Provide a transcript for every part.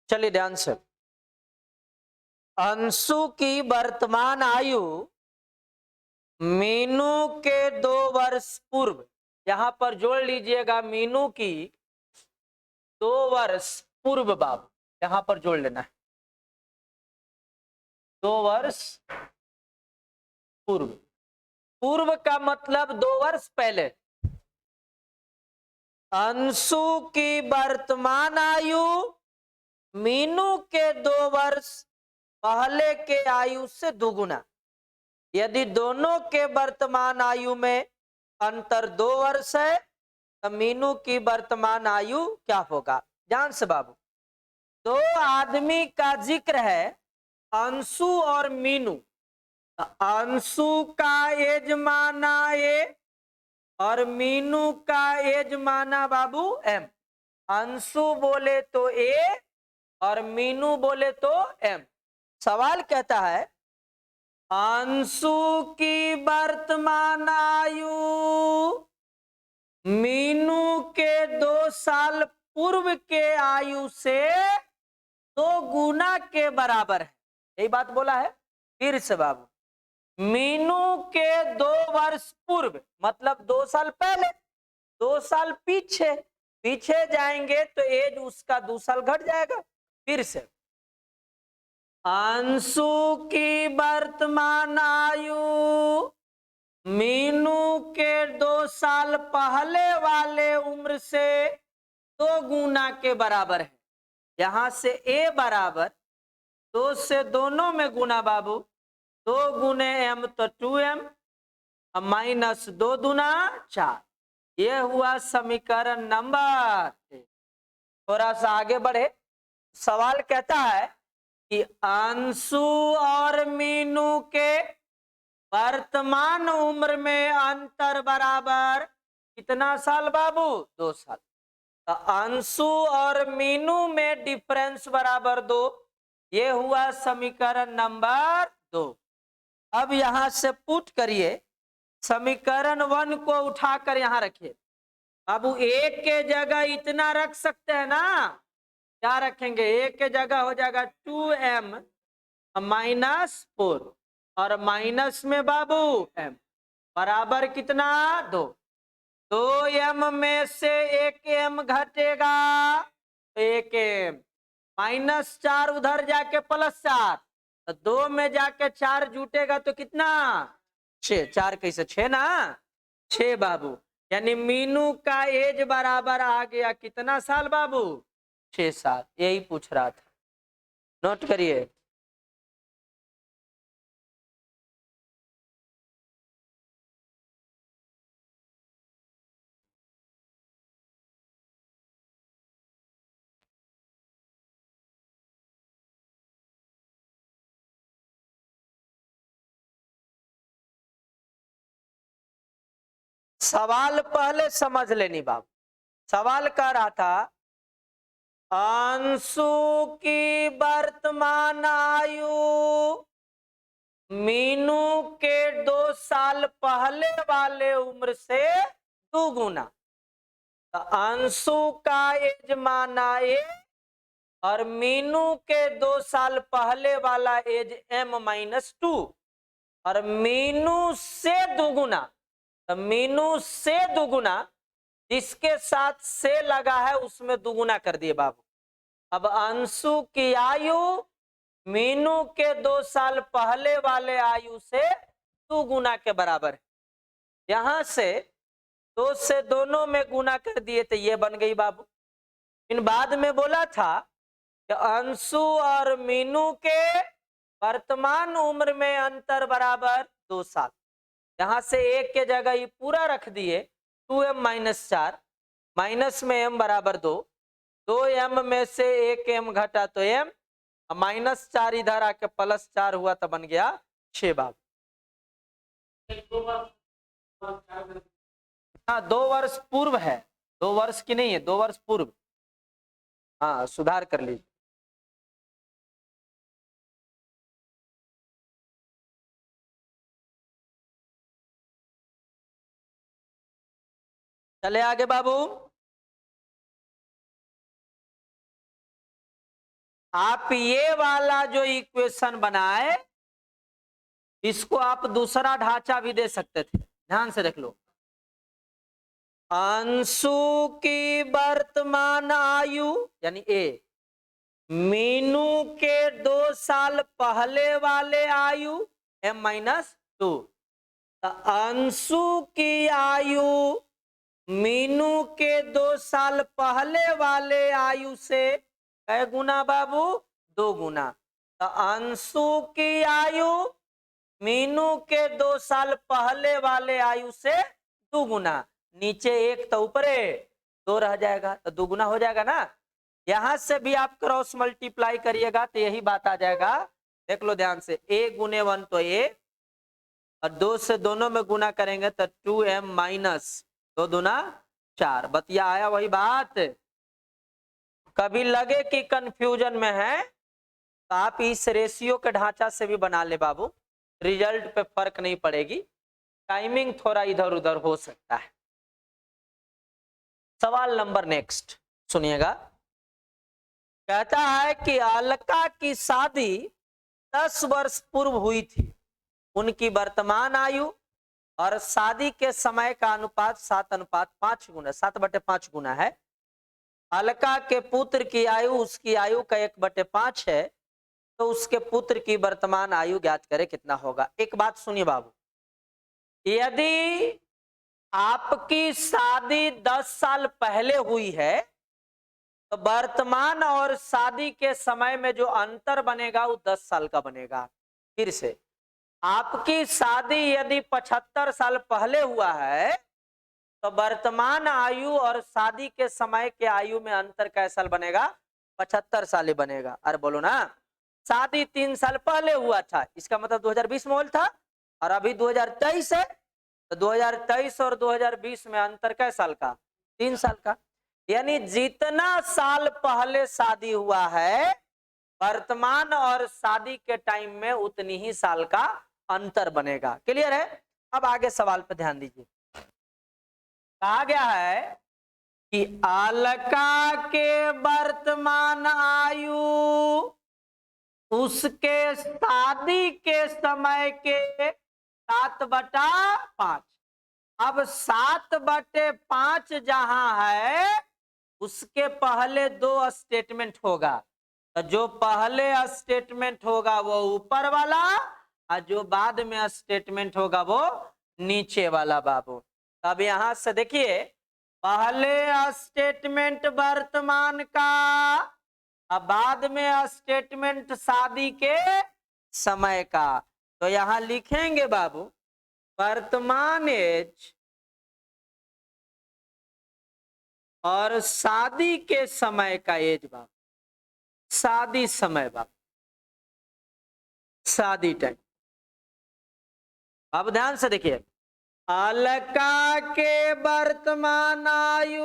चलिए ध्यान से, अंशु की वर्तमान आयु मीनू के 2 वर्ष पूर्व, यहां पर जोड़ लीजिएगा मीनू की 2 वर्ष पूर्व बाबू, यहां पर जोड़ लेना है 2 वर्ष पूर्व। पूर्व का मतलब 2 वर्ष पहले। अंशु की वर्तमान आयु मीनू के 2 वर्ष पहले के आयु से दुगुना। यदि दोनों के वर्तमान आयु में अंतर 2 वर्ष है तो मीनू की वर्तमान आयु क्या होगा? ध्यान से बाबू, 2 आदमी का जिक्र है, अंशु और मीनू। अंशु का एज माना ए और मीनू का एज माना बाबू एम। अंशु बोले तो ए और मीनू बोले तो एम। सवाल कहता है अंशु की वर्तमान आयु मीनू के 2 साल पूर्व के आयु से 2 गुना के बराबर है। यही बात बोला है। फिर से बाबू, मीनू के 2 वर्ष पूर्व मतलब 2 साल पहले, 2 साल पीछे, पीछे जाएंगे तो एज उसका 2 साल घट जाएगा। फिर से, अंशु की वर्तमान आयु मीनू के 2 साल पहले वाले उम्र से 2 गुना के बराबर है। यहां से ए बराबर 2 से दोनों में गुना बाबू, 2 गुने एम तो 2m माइनस 2 दूना 4। ये हुआ समीकरण नंबर 1। थोड़ा सा आगे बढ़े, सवाल कहता है कि अंशु और मीनू के वर्तमान उम्र में अंतर बराबर कितना साल बाबू? 2 साल। तो अंशु और मीनू में डिफरेंस बराबर 2। ये हुआ समीकरण नंबर 2। अब यहां से पुट करिए, समीकरण 1 को उठाकर यहां रखिए बाबू। एक के जगह इतना रख सकते हैं ना, क्या रखेंगे? एक के जगह हो जाएगा 2m माइनस 4 और माइनस में बाबू m बराबर कितना? 2। 2m में से 1m घटेगा, 1m माइनस 4 उधर जाके प्लस 4, तो 2 में जाके 4 जुटेगा तो कितना? 6। 4 कैसे 6 ना, 6 बाबू। यानी मीनू का एज बराबर आ गया कितना साल बाबू? 6 साल। यही पूछ रहा था, नोट करिए। सवाल पहले समझ लेनी बाबू। सवाल कह रहा था अंशु की वर्तमान आयु मीनू के 2 साल पहले वाले उम्र से 2 गुना। तो अंशु का एज माना ए और मीनू के 2 साल पहले वाला एज m माइनस 2 और मीनू से 2 गुना। तो मीनू से 2 गुना, जिसके साथ से लगा है उसमें 2 गुना कर दिए बाबू। अब अंशु की आयु मीनू के 2 साल पहले वाले आयु से 2 गुना के बराबर है। यहां से 2 से दोनों में गुना कर दिए तो ये बन गई बाबू। इन बाद में बोला था कि अंशु और मीनू के वर्तमान उम्र में अंतर बराबर 2 साल। यहां से एक के जगह ये पूरा रख दिए, 2m माइनस 4 माइनस में m बराबर 2, 2m में से 1m घटा तो m माइनस 4 इधर आके प्लस 4 हुआ तो बन गया 6 बाबू। हाँ 2 वर्ष पूर्व है, 2 वर्ष की नहीं है, 2 वर्ष पूर्व। हाँ सुधार कर लीजिए। चले आगे बाबू। आप ये वाला जो इक्वेशन बनाए, इसको आप दूसरा ढांचा भी दे सकते थे। ध्यान से देख लो, अंशु की वर्तमान आयु यानी ए, मीनू के 2 साल पहले वाले आयु m-2। अंशु की आयु मीनू के 2 साल पहले वाले आयु से कै गुना बाबू? 2 गुना। तो अंशु की आयु मीनू के 2 साल पहले वाले आयु से 2 गुना। नीचे 1 तो ऊपरे 2 रह जाएगा, तो 2 गुना हो जाएगा ना। यहां से भी आप क्रॉस मल्टीप्लाई करिएगा तो यही बात आ जाएगा। देख लो ध्यान से, a गुने 1 तो a, और 2 से दोनों में गुना करेंगे तो 2m माइनस 2 दूना 4। बतिया आया वही बात। कभी लगे कि कंफ्यूजन में है तो आप इस रेशियो के ढांचा से भी बना ले बाबू, रिजल्ट पे फर्क नहीं पड़ेगी, टाइमिंग थोड़ा इधर उधर हो सकता है। सवाल नंबर नेक्स्ट सुनिएगा। कहता है कि अलका की शादी 10 वर्ष पूर्व हुई थी। उनकी वर्तमान आयु और शादी के समय का अनुपात 7:5 गुना, 7/5 गुना है। अलका के पुत्र की आयु उसकी आयु का 1/5 है, तो उसके पुत्र की वर्तमान आयु ज्ञात करे कितना होगा। एक बात सुनिए बाबू, यदि आपकी शादी 10 साल पहले हुई है तो वर्तमान और शादी के समय में जो अंतर बनेगा वो 10 साल का बनेगा। फिर से, आपकी शादी यदि 75 साल पहले हुआ है तो वर्तमान आयु और शादी के समय के आयु में अंतर कैसा साल बनेगा? 75 साल ही बनेगा। अरे बोलो ना, शादी 3 साल पहले हुआ था, इसका मतलब 2020 में था, और अभी 2023 है, तो 2023 और 2020 में अंतर कैसा साल का? 3 साल का। यानी जितना साल पहले शादी हुआ है वर्तमान और शादी के टाइम में उतनी ही साल का अंतर बनेगा। क्लियर है? अब आगे सवाल पर ध्यान दीजिए। कहा गया है कि अलका के वर्तमान आयु उसके शादी के समय के 7/5। अब 7/5 जहां है उसके पहले 2 स्टेटमेंट होगा, तो जो पहले स्टेटमेंट होगा वो ऊपर वाला और जो बाद में स्टेटमेंट होगा वो नीचे वाला बाबू। अब यहां से देखिए, पहले स्टेटमेंट वर्तमान का, अब बाद में स्टेटमेंट शादी के समय का। तो यहां लिखेंगे बाबू वर्तमान एज और शादी के समय का एज बाबू, शादी समय बाबू, शादी टाइम। अब ध्यान से देखिए, अलका के वर्तमान आयु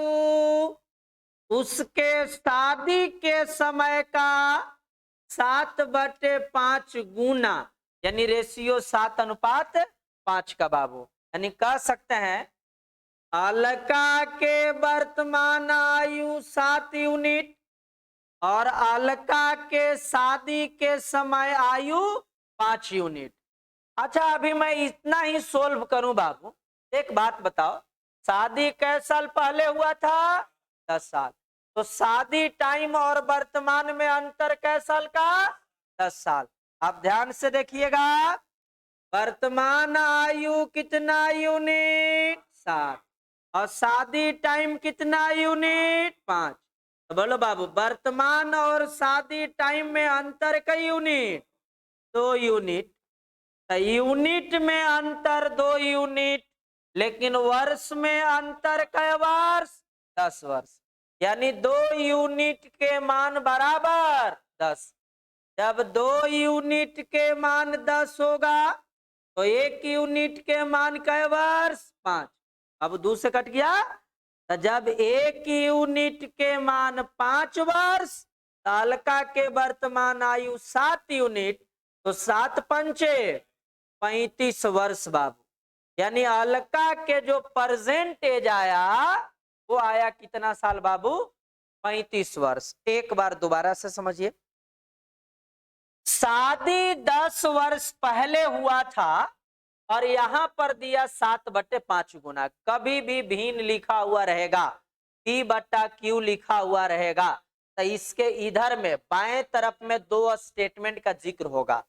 उसके शादी के समय का 7/5 गुना, यानी रेशियो 7:5 का बाबू। यानी कह सकते हैं अलका के वर्तमान आयु 7 यूनिट और अलका के शादी के समय आयु 5 यूनिट। अच्छा, अभी मैं इतना ही सोल्व करूं बाबू। एक बात बताओ, शादी कै साल पहले हुआ था? 10 साल। तो शादी टाइम और वर्तमान में अंतर कै साल का? 10 साल। अब ध्यान से देखिएगा, वर्तमान आयु कितना यूनिट? 7। और शादी टाइम कितना यूनिट? 5। तो बोलो बाबू, वर्तमान और शादी टाइम में अंतर कई यूनिट? 2 यूनिट। यूनिट में अंतर 2 यूनिट, लेकिन वर्ष में अंतर कै वर्ष? 10 वर्ष। यानी 2 यूनिट के मान बराबर 10। जब 2 यूनिट के मान 10 होगा तो 1 यूनिट के मान कै वर्ष? 5। अब 2 से कट गया, तो जब 1 यूनिट के मान 5 वर्ष, तो अलका के वर्तमान आयु 7 यूनिट, तो 7 पंचे 35 वर्ष बाबू। यानी अलका के जो प्रेजेंट एज आया वो आया कितना साल बाबू? 35 वर्ष। एक बार दोबारा से समझिए, शादी 10 वर्ष पहले हुआ था और यहां पर दिया 7/5 गुना। कभी भी भिन्न लिखा हुआ रहेगा, P/Q लिखा हुआ रहेगा, तो इसके इधर में बाएं तरफ में 2 स्टेटमेंट का जिक्र होगा।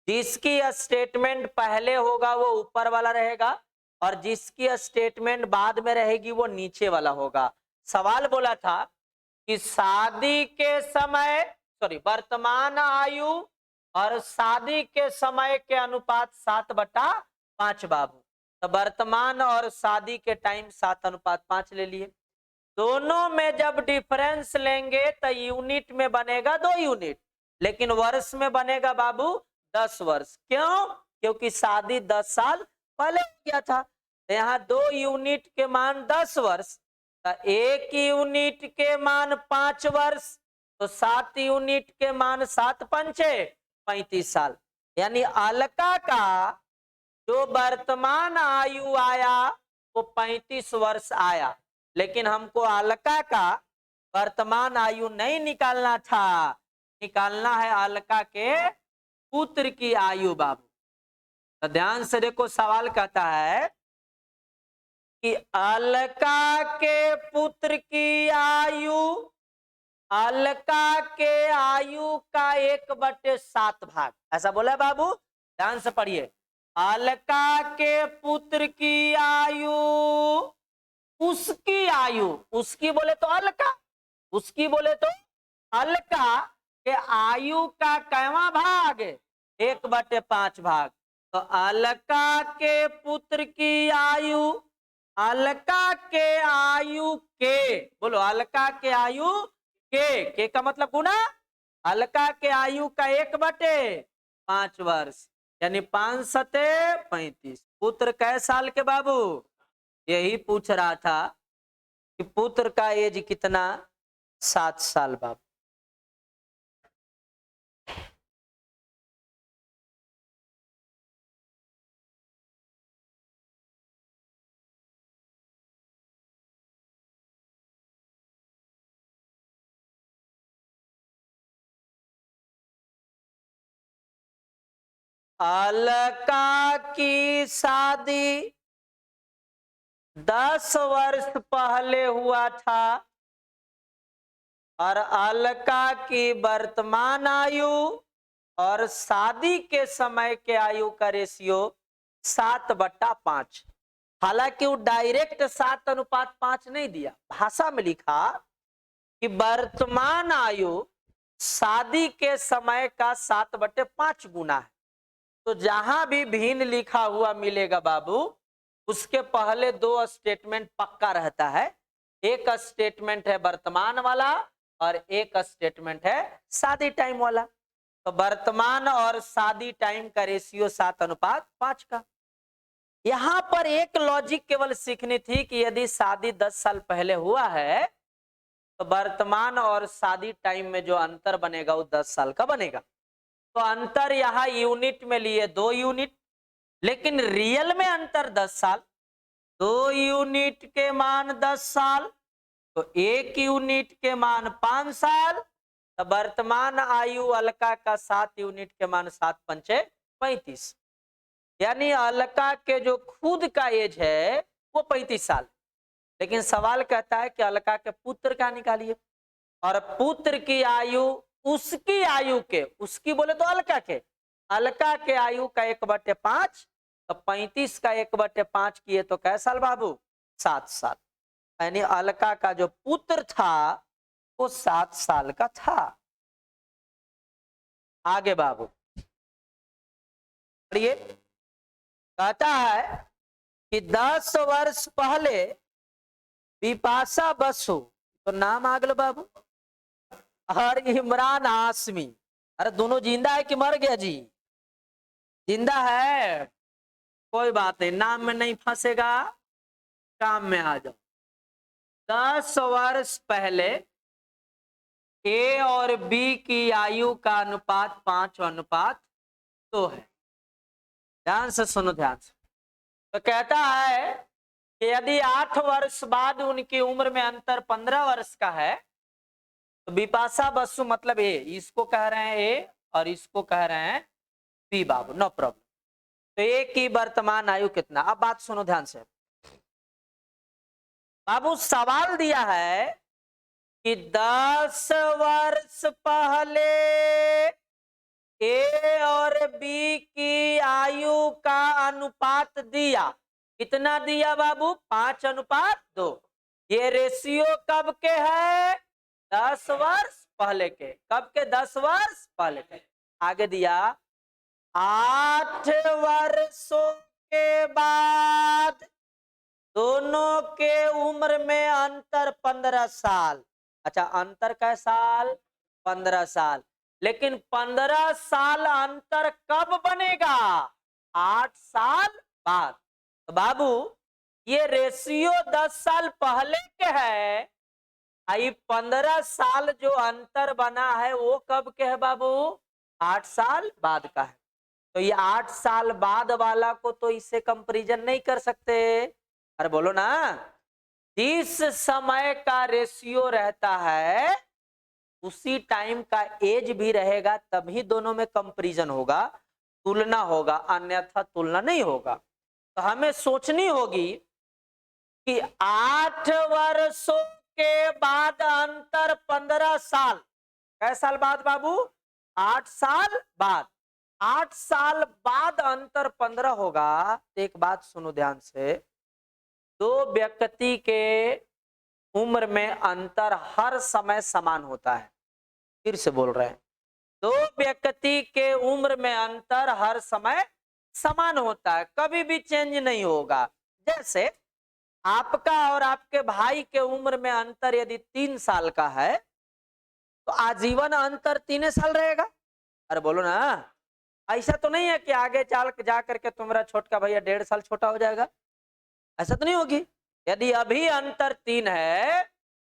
जिसकी स्टेटमेंट पहले होगा वो ऊपर वाला रहेगा और जिसकी स्टेटमेंट बाद में रहेगी वो नीचे वाला होगा। सवाल बोला था कि शादी के समय वर्तमान आयु और शादी के समय के अनुपात 7/5 बाबू। तो वर्तमान और शादी के टाइम 7/5 ले लिए। दोनों में जब डिफरेंस लेंगे तो यूनिट में बनेगा 2 यूनिट, लेकिन वर्ष में बनेगा बाबू 10 वर्ष। क्यों? क्योंकि शादी 10 साल पहले हो गया था। तो यहाँ 2 यूनिट के मान 10 वर्ष, तो 1 यूनिट के मान 5 वर्ष, तो 7 यूनिट के मान 7×5 = 35 साल। यानी अलका का जो वर्तमान आयु आया वो 35 वर्ष आया, लेकिन हमको अलका का वर्तमान आयु नहीं निकालना था, निकालना है अलका के पुत्र की आयु बाबू। तो ध्यान से देखो, सवाल कहता है कि अलका के पुत्र की आयु अलका के आयु का 1/7 भाग, ऐसा बोला है बाबू। ध्यान से पढ़िए, अलका के पुत्र की आयु, उसकी आयु, उसकी बोले तो अलका, उसकी बोले तो अलका के आयु का कैवा भाग? 1/5 भाग। तो अलका के पुत्र की आयु, अलका के आयु के, बोलो अलका के आयु के का मतलब गुना, अलका के आयु का 1/5 वर्ष, यानी 5×7 = 35। पुत्र कै साल के बाबू? यही पूछ रहा था कि पुत्र का एज कितना? 7 साल बाबू। अलका की शादी 10 वर्ष पहले हुआ था और अलका की वर्तमान आयु और शादी के समय के आयु का रेशियो 7/5। हालांकि वो डायरेक्ट 7:5 नहीं दिया, भाषा में लिखा कि वर्तमान आयु शादी के समय का 7/5 गुना है। तो जहां भी भिन्न लिखा हुआ मिलेगा बाबू, उसके पहले 2 स्टेटमेंट पक्का रहता है। एक स्टेटमेंट है वर्तमान वाला और एक स्टेटमेंट है शादी टाइम वाला। तो वर्तमान और शादी टाइम का रेशियो 7:5 का। यहां पर एक लॉजिक केवल सीखनी थी कि यदि शादी 10 साल पहले हुआ है तो वर्तमान और शादी टाइम में जो अंतर बनेगा वो 10 साल का बनेगा। तो अंतर यहाँ यूनिट में लिए 2 यूनिट, लेकिन रियल में अंतर 10 साल। 2 यूनिट के मान 10 साल, तो 1 यूनिट के मान 5 साल। तो वर्तमान आयु अलका का 7 यूनिट के मान 7×5 = 35। यानी अलका के जो खुद का एज है वो 35 साल, लेकिन सवाल कहता है कि अलका के पुत्र का निकालिए। और पुत्र की आयु उसकी आयु के, उसकी बोले तो अलका के आयु का 1/5, तो 35 का 1/5 किए तो कै साल बाबू? 7 साल। यानी अलका का जो पुत्र था वो 7 साल का था। आगे बाबू पढ़िए, कहता है कि 10 वर्ष पहले बिपाशा बसु, तो नाम आगल बाबू, और इमरान हाशमी। अरे दोनों जिंदा है कि मर गया जी? जिंदा है, कोई बात नहीं, नाम में नहीं फंसेगा, काम में आ जाओ। 10 वर्ष पहले ए और बी की आयु का अनुपात 5:2 है। ध्यान से सुनो, ध्यान से। तो कहता है कि यदि 8 वर्ष बाद उनकी उम्र में अंतर 15 वर्ष का है, तो बिपाशा बसु मतलब ए, इसको कह रहे हैं ए और इसको कह रहे हैं पी बाबू, नो प्रॉब्लम। तो ए की वर्तमान आयु कितना? अब बात सुनो ध्यान से बाबू, सवाल दिया है कि 10 वर्ष पहले ए और बी की आयु का अनुपात दिया। कितना दिया बाबू? 5:2। ये रेशियो कब के है? 10 वर्ष पहले के। कब के? 10 वर्ष पहले के। आगे दिया 8 वर्षों के बाद दोनों के उम्र में अंतर 15 साल। अच्छा, अंतर कै साल? 15 साल। लेकिन 15 साल अंतर कब बनेगा? 8 साल बाद। तो बाबू ये रेशियो 10 साल पहले के है, आई 15 साल जो अंतर बना है वो कब के है बाबू? 8 साल बाद का है। तो ये 8 साल बाद वाला को तो इससे कंपैरिजन नहीं कर सकते। अरे बोलो ना, जिस समय का रेशियो रहता है उसी टाइम का एज भी रहेगा, तभी दोनों में कंपैरिजन होगा, तुलना होगा, अन्यथा तुलना नहीं होगा। तो हमें सोचनी होगी कि 8 वर्षों के बाद अंतर 15 साल। कै साल बाद बाबू? 8 साल बाद। 8 साल बाद अंतर 15 होगा। तो एक बात सुनो ध्यान से, दो व्यक्ति के उम्र में अंतर हर समय समान होता है। फिर से बोल रहे हैं, दो व्यक्ति के उम्र में अंतर हर समय समान होता है, कभी भी चेंज नहीं होगा। जैसे आपका और आपके भाई के उम्र में अंतर यदि 3 साल का है तो आजीवन अंतर 3 साल रहेगा। अरे बोलो ना, ऐसा तो नहीं है कि आगे चल जा करके तुम्हारा छोटका भैया 1.5 साल छोटा हो जाएगा, ऐसा तो नहीं होगी। यदि अभी अंतर 3 है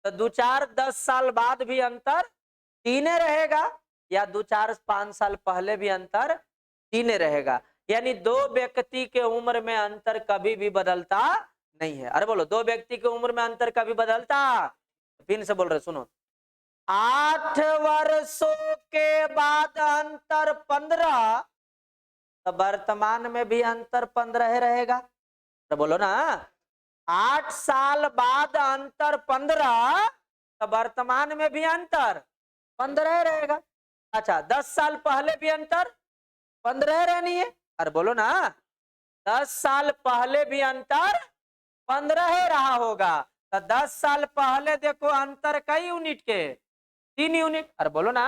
तो 2-4-10 साल बाद भी अंतर 3 रहेगा, या 2-4-5 साल पहले भी अंतर 3 रहेगा। यानी दो व्यक्ति के उम्र में अंतर कभी भी बदलता नहीं है। अरे बोलो, दो व्यक्ति के उम्र में अंतर कभी बदलता? फिर से बोल रहे, सुनो, 8 वर्षों के बाद अंतर 15, तो वर्तमान में भी अंतर 15 रहेगा। तो बोलो ना, 8 साल बाद अंतर 15, तो वर्तमान में भी अंतर 15 रहेगा। अच्छा, 10 साल पहले भी अंतर 15 रहनी है। अरे बोलो ना, 10 साल पहले भी अंतर 15 रहा होगा। तो 10 साल पहले देखो अंतर कई यूनिट के? 3 यूनिट। अरे बोलो ना,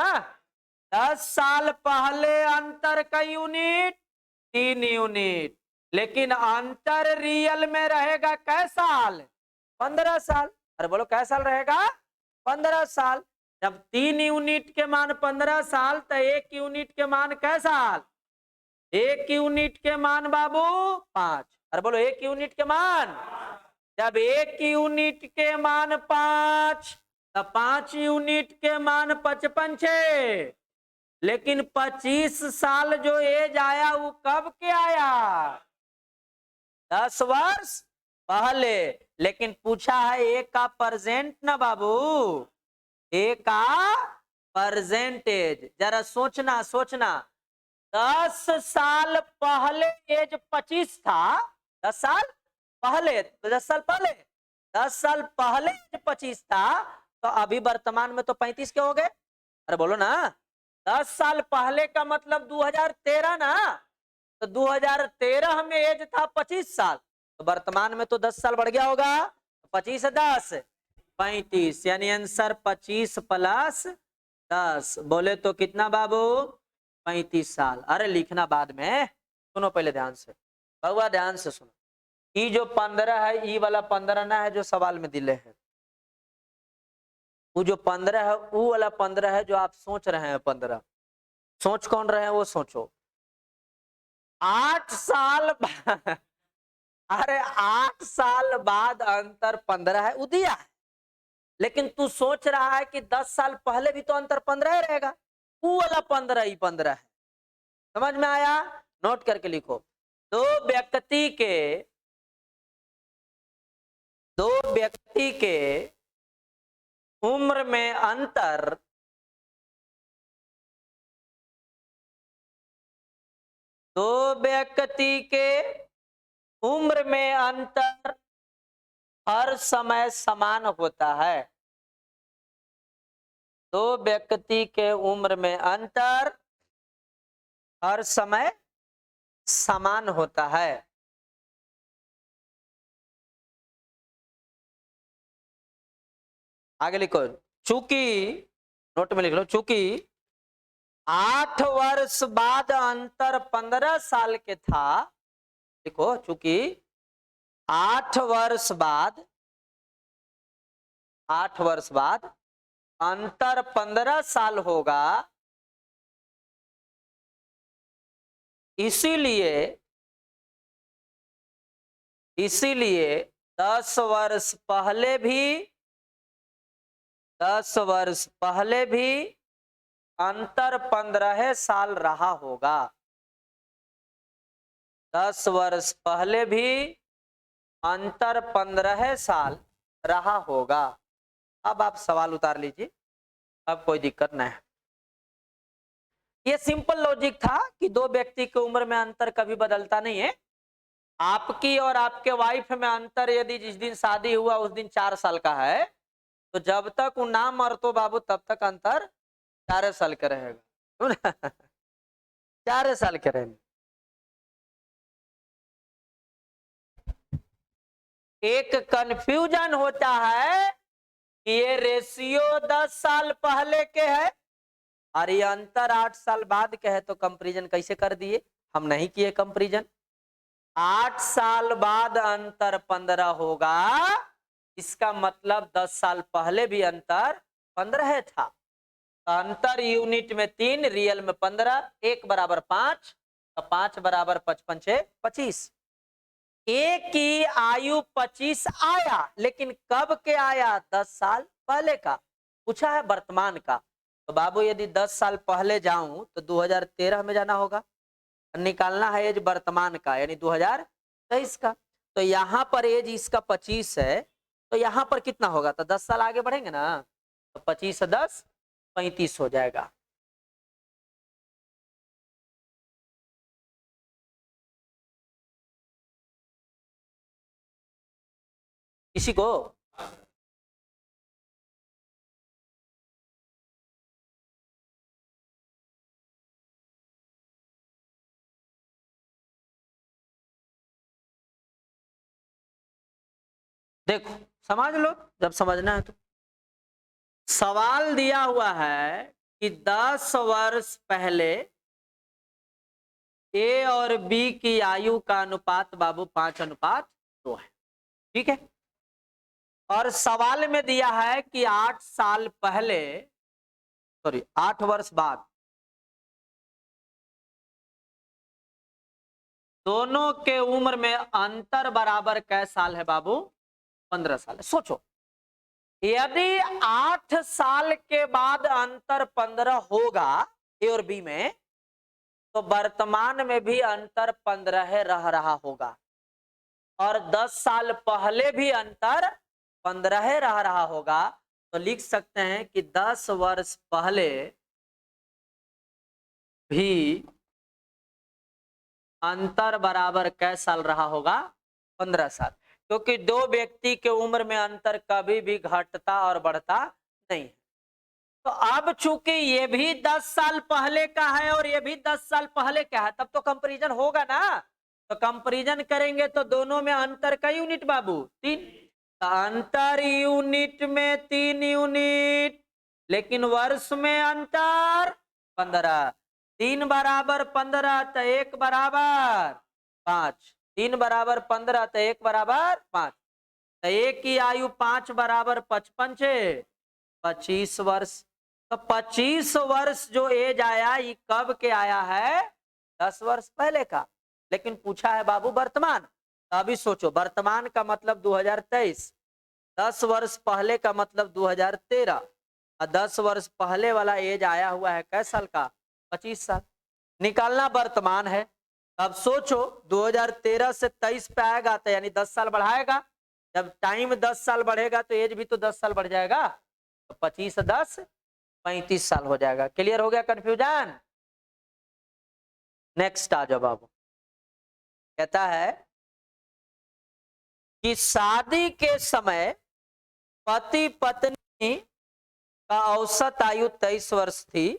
10 साल पहले अंतर कई यूनिट? 3 यूनिट। लेकिन अंतर रियल में रहेगा कै साल? 15 साल। अरे बोलो, कै साल रहेगा? 15 साल। जब 3 यूनिट के मान 15 साल, तो 1 यूनिट के मान कै साल? 1 यूनिट के मान बाबू 5। अरे बोलो, 1 यूनिट के मान, जब 1 यूनिट के मान 5, तो 5 यूनिट के मान 55-6। लेकिन 25 साल जो एज आया वो कब के आया? 10 वर्ष पहले। लेकिन पूछा है ए का परसेंट ना बाबू, ए का परसेंटेज। जरा सोचना सोचना, 10 साल पहले एज 25 था, 10 साल पहले, 10 साल पहले, 10 साल पहले एज 25 था, तो अभी वर्तमान में तो 35 के हो गए। अरे बोलो ना, 10 साल पहले का मतलब 2013 ना, तो 2013 में एज था 25 साल, तो वर्तमान में तो 10 साल बढ़ गया होगा। 25 से 10 35, यानी आंसर 25 प्लस 10 बोले तो कितना बाबू? 35 साल। अरे लिखना बाद में, सुनो पहले ध्यान से, भगवा ध्यान से सुनो। ई जो 15 है, ई वाला 15 ना है जो सवाल में दिले है, वो जो 15 है वो वाला 15 है जो आप सोच रहे हैं 15। सोच कौन रहे हैं वो सोचो। 8 साल अरे 8 साल बाद अंतर 15 है, उदिया है। लेकिन तू सोच रहा है कि 10 साल पहले भी तो अंतर 15 रहेगा, वो वाला 15 ही 15 है। समझ में आया? नोट करके लिखो, दो व्यक्ति के उम्र में अंतर व्यक्ति के उम्र में अंतर हर समय समान होता है। दो व्यक्ति के उम्र में अंतर हर समय समान होता है। आगे लिखो, चूंकि नोट में लिख लो, चूंकि 8 वर्ष बाद अंतर 15 साल के था। देखो, चूंकि 8 वर्ष बाद अंतर 15 साल होगा, इसीलिए 10 वर्ष पहले भी अंतर 15 साल रहा होगा। 10 वर्ष पहले भी अंतर 15 साल रहा होगा। अब आप सवाल उतार लीजिए, अब कोई दिक्कत नहीं है। ये सिंपल लॉजिक था कि दो व्यक्ति की उम्र में अंतर कभी बदलता नहीं है। आपकी और आपके वाइफ में अंतर यदि जिस दिन शादी हुआ उस दिन 4 साल का है, तो जब तक वो ना मर तो बाबू तब तक अंतर 4 साल का रहेगा। 4 साल के रहेंगे। एक कंफ्यूजन होता है कि ये रेशियो 10 साल पहले के है और ये अंतर 8 साल बाद के है, तो कंपैरिजन कैसे कर दिए? हम नहीं किए कंपैरिजन। 8 साल बाद अंतर 15 होगा, इसका मतलब 10 साल पहले भी अंतर 15 था। अंतर यूनिट में 3, रियल में 15, 1 बराबर 5, तो 5 बराबर 55 25। एक की आयु 25 आया, लेकिन कब के आया? 10 साल पहले का। पूछा है वर्तमान का, तो बाबू यदि 10 साल पहले जाऊं तो 2013 में जाना होगा। निकालना है एज वर्तमान का, यानी 2023 का। तो यहाँ पर एज इसका 25 है, तो यहाँ पर कितना होगा? तो 10 साल आगे बढ़ेंगे ना, तो 25 से 10 35 हो जाएगा। किसी को देखो, समझ लो जब समझना है तो। सवाल दिया हुआ है कि 10 वर्ष पहले ए और बी की आयु का अनुपात बाबू 5:2 है। ठीक है। और सवाल में दिया है कि 8 साल पहले, सॉरी 8 वर्ष बाद दोनों के उम्र में अंतर बराबर कै साल है बाबू? 15 साल है। सोचो, यदि 8 साल के बाद अंतर 15 होगा ए और बी में, तो वर्तमान में भी अंतर 15 रह रहा होगा, और 10 साल पहले भी अंतर 15 रह रहा होगा। तो लिख सकते हैं कि 10 वर्ष पहले भी अंतर बराबर कै साल रहा होगा? 15 साल। क्योंकि दो व्यक्ति के उम्र में अंतर कभी भी घटता और बढ़ता नहीं है। तो अब चूंकि ये भी 10 साल पहले का है और ये भी 10 साल पहले का है, तब तो कंपैरिजन होगा ना। तो कंपैरिजन करेंगे तो दोनों में अंतर का यूनिट बाबू 3। अंतर यूनिट में 3 यूनिट, लेकिन वर्ष में अंतर 15। 3 बराबर 15 तो 1 बराबर 5। 3 बराबर 15 तो 1 बराबर 5। तो 1 की आयु 5 बराबर 55 25 वर्ष। तो 25 वर्ष जो एज आया, ये कब के आया है? 10 वर्ष पहले का। लेकिन पूछा है बाबू वर्तमान। तो अभी सोचो, वर्तमान का मतलब 2023, 10 वर्ष पहले का मतलब 2013, और 10 वर्ष पहले वाला एज आया हुआ है कै साल का? 25 साल। निकालना वर्तमान है। अब सोचो 2013 से 23 पे आएगा, तो यानी 10 साल बढ़ाएगा। जब टाइम 10 साल बढ़ेगा तो एज भी तो 10 साल बढ़ जाएगा। तो 25 से 10 35 साल हो जाएगा। क्लियर हो गया कंफ्यूजन? नेक्स्ट आ जाओ बाबू। कहता है कि शादी के समय पति पत्नी का औसत आयु 23 वर्ष थी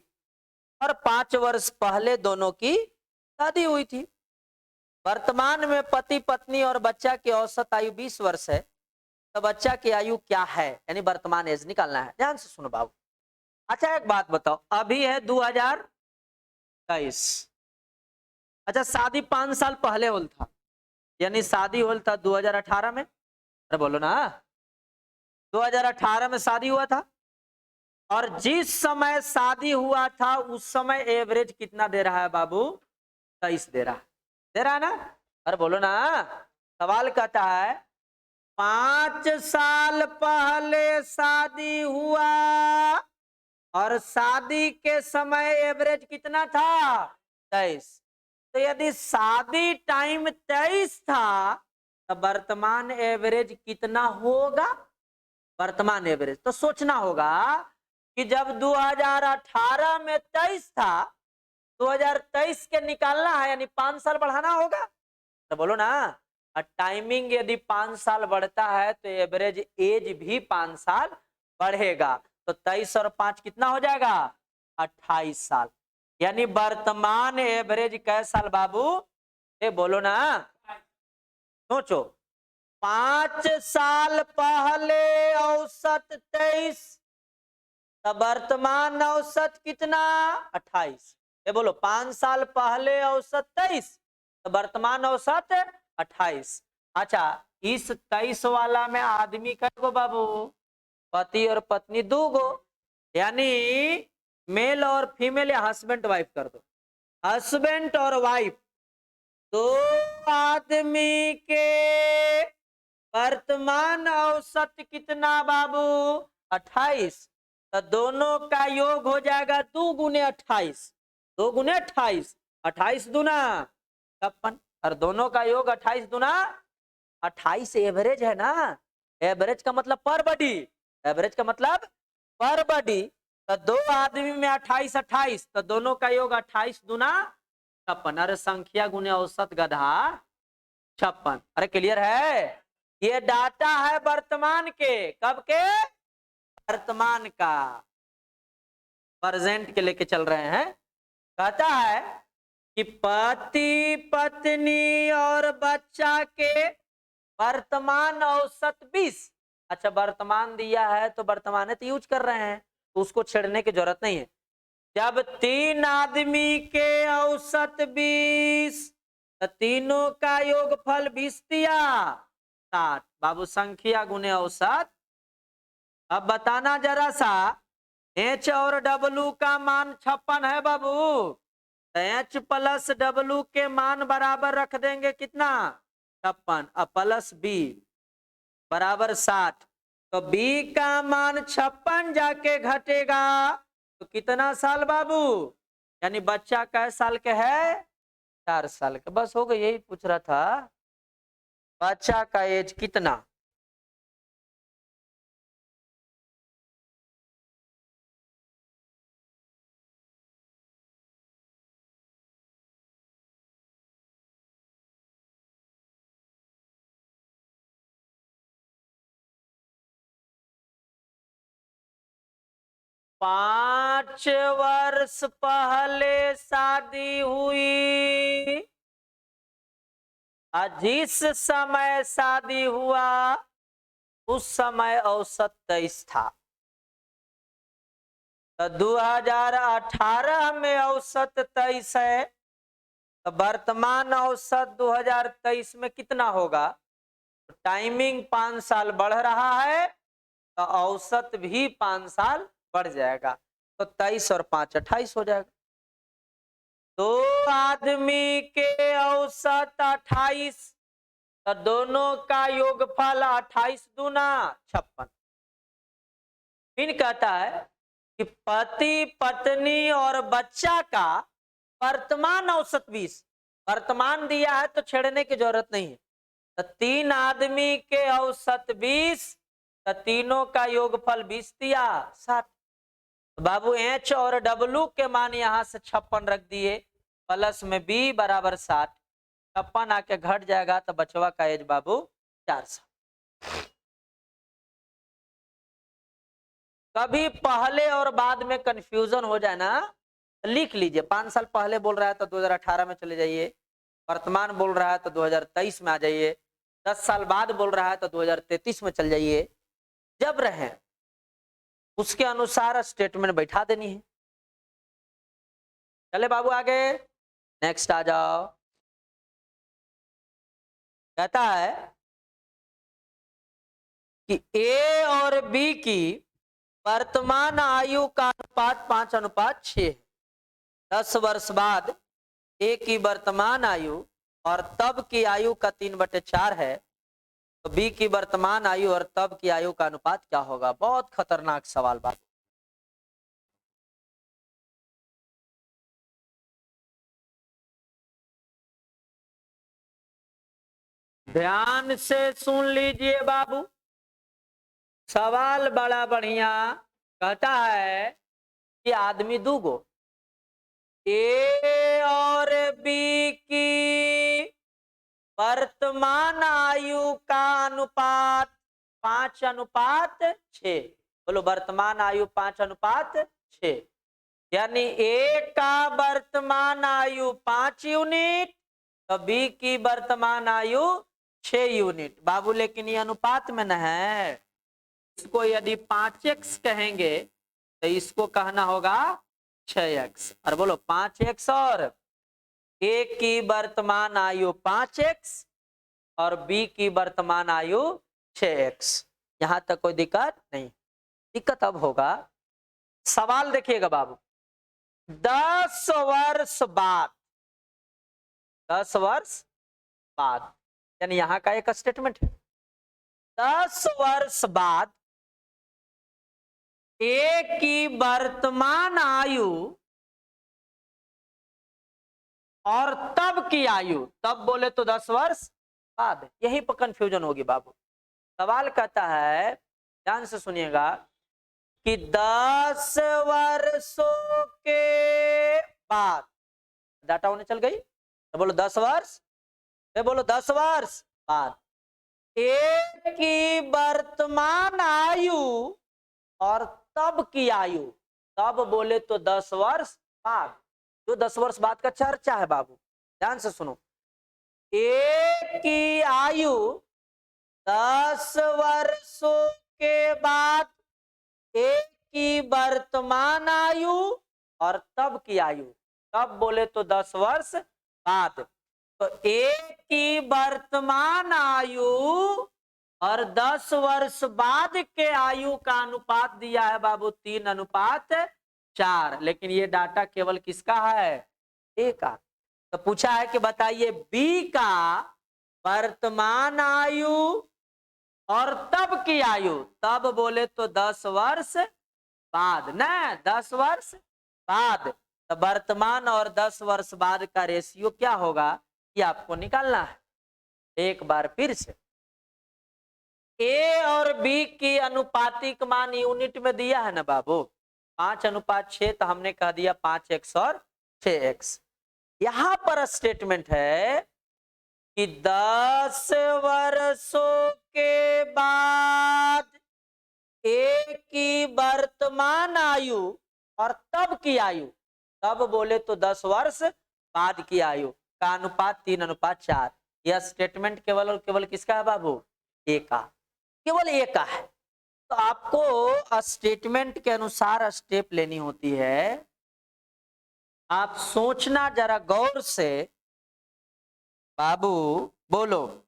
और 5 वर्ष पहले दोनों की शादी हुई थी। वर्तमान में पति पत्नी और बच्चा की औसत आयु 20 वर्ष है, तो बच्चा की आयु क्या है, यानी वर्तमान एज निकालना है। ध्यान से सुनो बाबू। अच्छा एक बात बताओ, अभी है 2023, अच्छा शादी 5 साल पहले होल था, यानी शादी होल था 2018 में। अरे बोलो ना, 2018 में शादी हुआ था और जिस समय शादी हुआ था उस समय एवरेज कितना दे रहा है बाबू? 23 दे रहा है ना? अरे बोलो ना। सवाल कहता है 5 साल पहले शादी हुआ और शादी के समय एवरेज कितना था? 23। तो यदि शादी टाइम 23 था तो वर्तमान एवरेज कितना होगा? वर्तमान एवरेज तो सोचना होगा कि जब 2018 में 23 था, 2023 के निकालना है, यानी 5 साल बढ़ाना होगा। तो बोलो ना, टाइमिंग यदि 5 साल बढ़ता है तो एवरेज एज भी 5 साल बढ़ेगा। तो 23 और 5 कितना हो जाएगा? 28 साल। यानी वर्तमान एवरेज कै साल बाबू? बोलो ना, सोचो। 5 साल पहले औसत 23, तो वर्तमान औसत कितना? 28। ये बोलो, 5 साल पहले औसत 23 तो वर्तमान औसत 28। अच्छा, इस 23 वाला में आदमी कैगो बाबू? पति और पत्नी 2 गो, यानी मेल और फीमेल या हस्बैंड वाइफ कर दो। हस्बैंड और वाइफ 2 आदमी के वर्तमान औसत कितना बाबू? 28। तो दोनों का योग हो जाएगा 2 गुने 28, 2 गुने 28, 28 दूना 56, और दोनों का योग 28 दूना 28 एवरेज है ना। एवरेज का मतलब पर बॉडी, एवरेज का मतलब पर बॉडी। तो 2 आदमी में 28 28, तो दोनों का योग 28 दूना 56। अरे संख्या गुने औसत गधा 56। अरे क्लियर है? ये डाटा है वर्तमान के, कब के? वर्तमान का, प्रेजेंट के लेके चल रहे हैं। कहता है कि पति पत्नी और बच्चा के वर्तमान औसत 20। अच्छा, वर्तमान दिया है तो वर्तमान तो यूज कर रहे हैं, तो उसको छेड़ने की जरूरत नहीं है। जब 3 आदमी के औसत 20, तो तीनों का योगफल 20 दिया 60। बाबू संख्या गुने औसत। अब बताना जरा सा, एच और डब्लू का मान 56 है बाबू, तो एच प्लस डब्लू के मान बराबर रख देंगे कितना? 56, अब प्लस बी बराबर 60। तो बी का मान 56 जाके घटेगा तो कितना साल बाबू? यानी बच्चा कै साल के है? 4 साल के। बस हो गया, यही पूछ रहा था, बच्चा का एज कितना? पांच वर्ष पहले शादी हुई, जिस समय शादी हुआ उस समय औसत 23 था। तो 2018 में औसत 23 है, तो वर्तमान औसत 2023 में कितना होगा? तो टाइमिंग 5 साल बढ़ रहा है तो औसत भी 5 साल बढ़ जाएगा। तो 23 और 5 28 हो जाएगा। 2 आदमी के औसत 28, तो दोनों का योगफल 28 दूना 56। फिर कहता है कि पति पत्नी और बच्चा का वर्तमान औसत 20, वर्तमान दिया है तो छेड़ने की जरूरत नहीं है। तो 3 आदमी के औसत 20, तो तीनों का योगफल 20 दिया 60। बाबू एच और डब्लू के मान यहां से 56 रख दिए, प्लस में बी बराबर 60। 56 आके घट जाएगा तो बचवा का एज बाबू 4 साल। कभी पहले और बाद में कंफ्यूजन हो जाए ना, लिख लीजिए। 5 साल पहले बोल रहा है तो 2018 में चले जाइए, वर्तमान बोल रहा है तो 2023 में आ जाइए, 10 साल बाद बोल रहा है तो 2033 में चल जाइए। जब रहे उसके अनुसार स्टेटमेंट बैठा देनी है। चले बाबू आगे, नेक्स्ट आ जाओ। कहता है कि ए और बी की वर्तमान आयु का अनुपात 5:6 है। 10 वर्ष बाद ए की वर्तमान आयु और तब की आयु का 3/4 है, तो बी की वर्तमान आयु और तब की आयु का अनुपात क्या होगा? बहुत खतरनाक सवाल बात। ध्यान से सुन लीजिए बाबू, सवाल बड़ा बढ़िया। कहता है कि आदमी दूगो, ए और बी की वर्तमान आयु का अनुपात 5:6। बोलो, वर्तमान आयु 5:6, यानी ए का वर्तमान आयु 5 यूनिट तो बी की वर्तमान आयु 6 यूनिट। बाबू लेकिन ये अनुपात में न है, इसको यदि 5x कहेंगे तो इसको कहना होगा 6x। और बोलो 5x और ए की वर्तमान आयु 5x और बी की वर्तमान आयु 6x। यहां तक कोई दिक्कत नहीं। दिक्कत अब होगा, सवाल देखिएगा बाबू, 10 वर्ष बाद, 10 वर्ष बाद, यानी यहां का एक स्टेटमेंट है। 10 वर्ष बाद ए की वर्तमान आयु और तब की आयु, तब बोले तो 10 वर्ष बाद, यहीं पर कंफ्यूजन होगी बाबू। सवाल कहता है, ध्यान से सुनिएगा, कि 10 वर्षों के बाद, डाटा होने चल गई तो बोलो 10 वर्ष, बोलो 10 वर्ष बाद ए की वर्तमान आयु और तब की आयु, तब बोले तो 10 वर्ष बाद, जो 10 वर्ष बाद का चर्चा है बाबू। ध्यान से सुनो, ए की आयु 10 वर्षों के बाद ए की वर्तमान आयु और तब की आयु, तब बोले तो 10 वर्ष बाद। तो ए की वर्तमान आयु और 10 वर्ष बाद के आयु का अनुपात दिया है बाबू 3:4। लेकिन ये डाटा केवल किसका है? ए का। तो पूछा है कि बताइए बी का वर्तमान आयु और तब की आयु, तब बोले तो 10 वर्ष बाद, न 10 वर्ष बाद। तो वर्तमान और 10 वर्ष बाद का रेशियो क्या होगा, ये आपको निकालना है। एक बार फिर से, ए और बी की अनुपातिक मान यूनिट में दिया है ना बाबू, 5:6, तो हमने कह दिया 5x और 6x। यहां पर स्टेटमेंट है कि 10 वर्षों के बाद ए की वर्तमान आयु और तब की आयु, तब बोले तो 10 वर्ष बाद की आयु का अनुपात 3:4। यह स्टेटमेंट केवल और केवल किसका है बाबू? ए का, केवल ए का है। तो आपको स्टेटमेंट के अनुसार स्टेप लेनी होती है। आप सोचना जरा गौर से बाबू, बोलो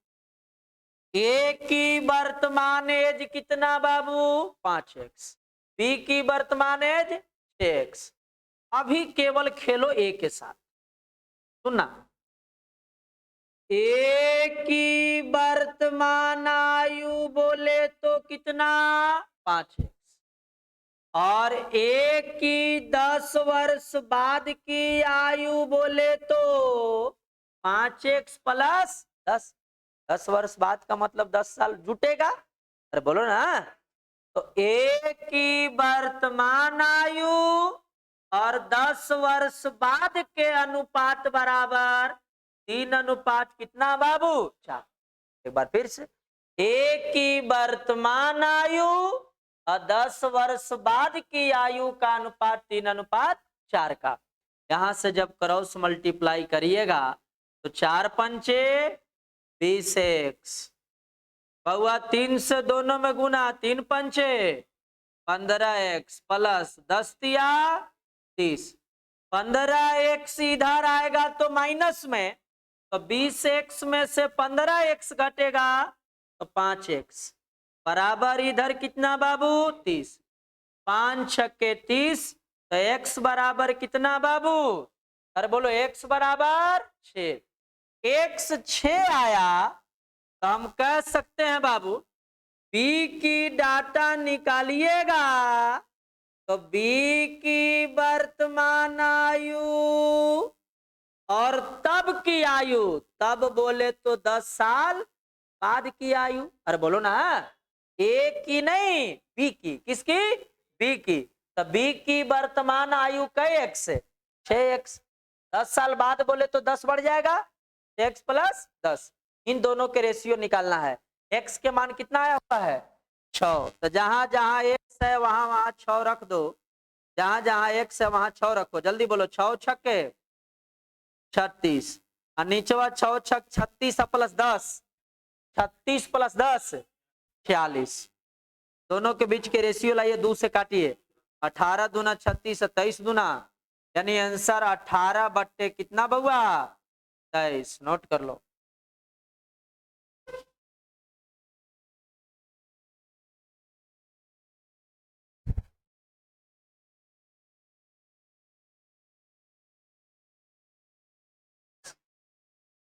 ए की वर्तमान एज कितना बाबू? 5x, बी की वर्तमान एज 6x। अभी केवल खेलो ए के साथ, सुनना, ए की वर्तमान आयु बोले तो कितना? 5x, और ए की 10 वर्ष बाद की आयु बोले तो 5x प्लस 10। 10 वर्ष बाद का मतलब 10 साल जुटेगा, अरे बोलो ना। तो ए की वर्तमान आयु और 10 वर्ष बाद के अनुपात बराबर 3 कितना बाबू 4। एक बार फिर से, ए की वर्तमान आयु और 10 वर्ष बाद की आयु का अनुपात 3:4 का। यहां से जब क्रॉस मल्टीप्लाई करिएगा तो 4 पंचे 20x, बहुआ 3 से दोनों में गुना, 3 पंचे 15x प्लस 10 तिया 30। 15x इधर आएगा तो माइनस में, तो 20x में से 15x घटेगा तो 5x बराबर इधर कितना बाबू 30। 5 छक्के 30, तो x बराबर कितना बाबू, अरे बोलो x बराबर 6। x 6 आया तो हम कह सकते हैं बाबू b की डाटा निकालिएगा तो b की वर्तमान आयु और तब की आयु, तब बोले तो 10 साल बाद की आयु, अरे बोलो ना, ए की नहीं बी की, किसकी, बी की। तो बी की वर्तमान आयु कई एक्स है 6x, 10 साल बाद बोले तो 10 बढ़ जाएगा, x प्लस 10। इन दोनों के रेशियो निकालना है। x के मान कितना आया हुआ है 6, तो जहां जहां x है वहां वहां 6 रख दो, जहां जहां x है वहां 6 रखो। जल्दी बोलो, 6 छक्के 36 और नीचवा 6 छक 36 प्लस 10, 36 प्लस 10 46। दोनों के बीच के रेशियो लाइए 2 से काटिए, 18 दूना 36, 23 दूना, यानी आंसर 18 बट्टे कितना बउआ 23। नोट कर लो।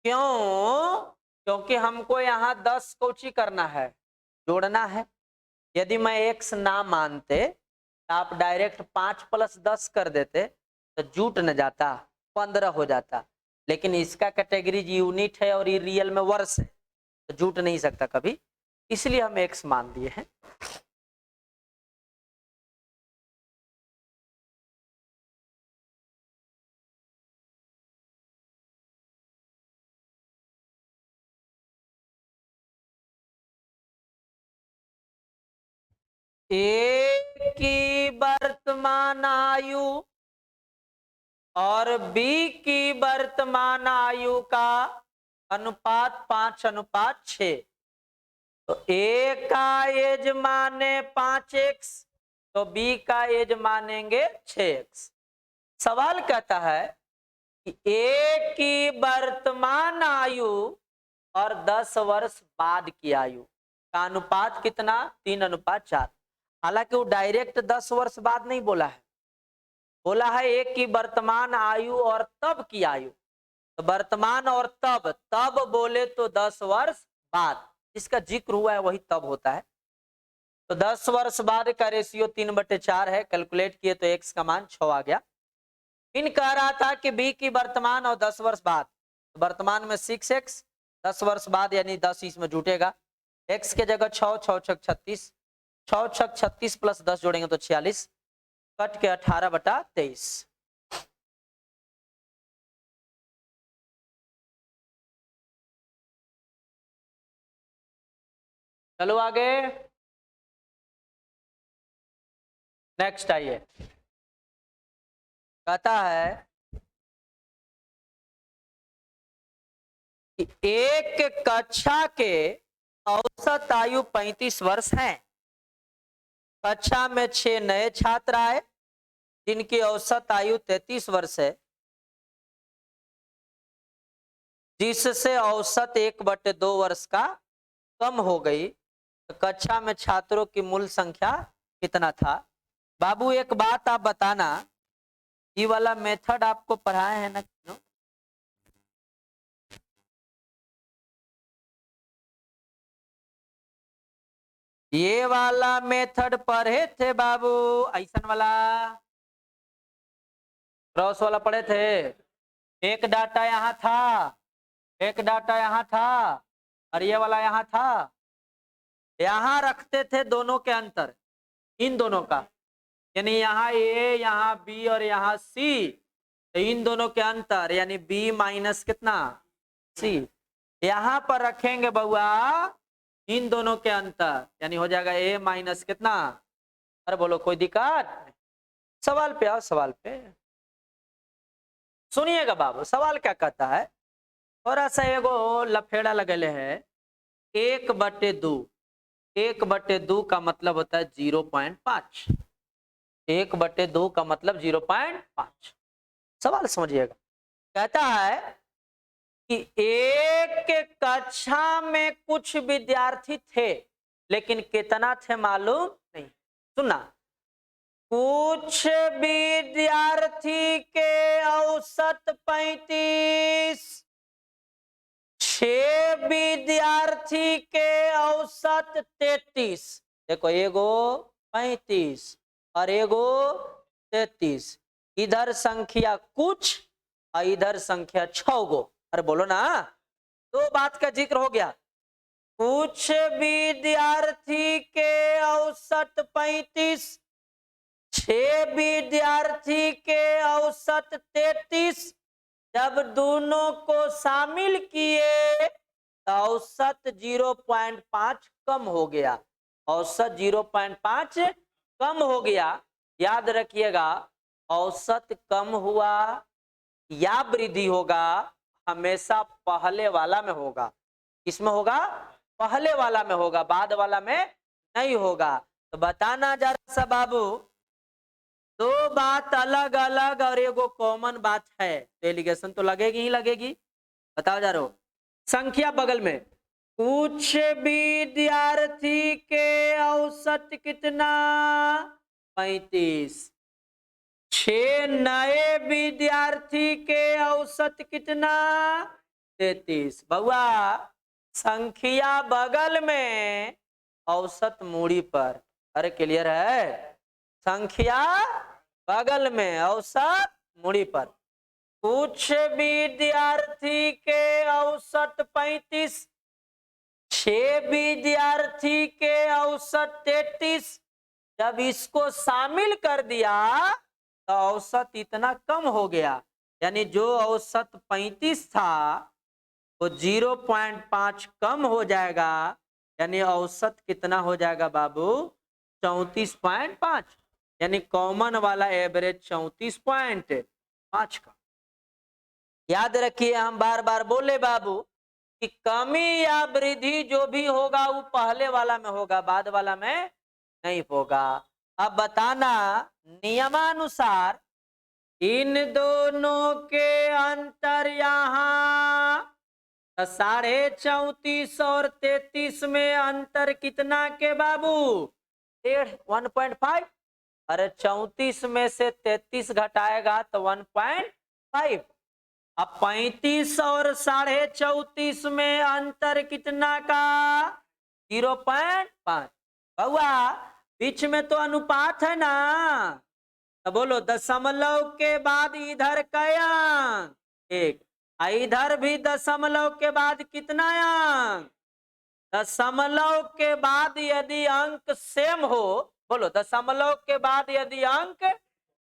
क्यों, क्योंकि हमको यहाँ 10 कोची करना है, जोड़ना है। यदि मैं x ना मानते तो आप डायरेक्ट 5 प्लस 10 कर देते तो जुट न जाता, 15 हो जाता। लेकिन इसका कैटेगरी यूनिट है और ये रियल में वर्ष है, तो जुट नहीं सकता कभी, इसलिए हम x मान दिए हैं। ए की वर्तमान आयु और b की वर्तमान आयु का अनुपात 5:6। तो a का एज माने 5x, तो b का एज मानेंगे 6x। सवाल कहता है कि a की वर्तमान आयु और 10 वर्ष बाद की आयु का अनुपात कितना 3:4। हालांकि वो डायरेक्ट 10 वर्ष बाद नहीं बोला है, बोला है एक की वर्तमान आयु और तब की आयु। तो वर्तमान और तब, तब बोले तो 10 वर्ष बाद, इसका जिक्र हुआ है वही तब होता है। तो 10 वर्ष बाद का रेशियो 3/4 है, कैलकुलेट किए तो x का मान 6 आ गया। इन कह रहा था कि b की वर्तमान और 10 वर्ष बाद, तो वर्तमान में 6x, 10 वर्ष बाद यानी 10 इसमें जुटेगा, x के जगह 6, 6 छक 36, 6 छक 36 प्लस 10 जोड़ेंगे तो 46, कट के 18/23। चलो आगे, नेक्स्ट आइए। कहता है कि एक कक्षा के औसत आयु 35 वर्ष है। कक्षा में 6 नए छात्र आए जिनकी औसत आयु 33 वर्ष है, जिससे औसत 1/2 वर्ष का कम हो गई। तो कक्षा में छात्रों की मूल संख्या कितना था। बाबू एक बात आप बताना, ये वाला मेथड आपको पढ़ाए हैं ना, ये वाला मेथड पढ़े थे बाबू, ऐसन वाला क्रॉस वाला पढ़े थे। एक डाटा यहाँ था, एक डाटा यहाँ था और ये वाला यहाँ था। यहाँ रखते थे दोनों के अंतर, इन दोनों का, यानी यहाँ ए, यहाँ बी और यहाँ सी, तो इन दोनों के अंतर यानी बी माइनस कितना सी। यहां पर रखेंगे बउआ इन दोनों के अंतर, यानी हो जाएगा a माइनस कितना। अरे बोलो कोई दिक्कत? सवाल पे आओ, सवाल पे सुनिएगा बाबू, सवाल क्या कहता है। थोड़ा सा एगो लफेड़ा लगेले है। 1/2, 1/2 का मतलब होता है 0.5। 1/2 का मतलब 0.5। सवाल समझिएगा, कहता है कि एक कक्षा में कुछ विद्यार्थी थे, लेकिन कितना थे मालूम नहीं। सुनना, कुछ विद्यार्थी के औसत 35, 6 विद्यार्थी के औसत 33। देखो एगो 35 और एगो 33, इधर संख्या कुछ और इधर संख्या 6 गो। अरे बोलो ना, दो बात का जिक्र हो गया। कुछ विद्यार्थी के औसत 35, 6 विद्यार्थी के औसत 33। जब दोनों को शामिल किए तो औसत 0.5 कम हो गया। औसत 0.5 कम हो गया। याद रखिएगा, औसत कम हुआ या वृद्धि होगा हमेशा पहले वाला में होगा। किसमें होगा? पहले वाला में होगा, बाद वाला में नहीं होगा। तो बताना जरा सा बाबू, दो बात अलग अलग और एगो कॉमन बात है, तो एलिगेशन तो लगेगी ही लगेगी। बताओ जा रहा, संख्या बगल में, कुछ विद्यार्थी के औसत कितना 35, 6 नए विद्यार्थी के औसत कितना 33। बउआ संख्या बगल में, औसत मूड़ी पर। अरे क्लियर है? संख्या बगल में, औसत मूड़ी पर। कुछ विद्यार्थी के औसत 35, 6 विद्यार्थी के औसत 33। जब इसको शामिल कर दिया तो औसत इतना कम हो गया, यानी जो औसत 35 था वो 0.5 कम हो जाएगा, यानी औसत कितना हो जाएगा बाबू 34.5, यानी कॉमन वाला एवरेज 34.5 का। याद रखिए, हम बार बार बोले बाबू कि कमी या वृद्धि जो भी होगा वो पहले वाला में होगा, बाद वाला में नहीं होगा। अब बताना नियमानुसार इन दोनों के अंतर यहाँ 34.5 और 33 में अंतर कितना के बाबू 1.5। अरे 34 में से 33 घटाएगा तो 1.5। अब 35 और 34.5 में अंतर कितना का 0.5। बउआ बीच में तो अनुपात है ना, तो बोलो दशमलव के बाद इधर क्या अंक 1, इधर भी दशमलव के बाद कितना अंक। दशमलव के बाद यदि अंक सेम हो, बोलो दशमलव के बाद यदि अंक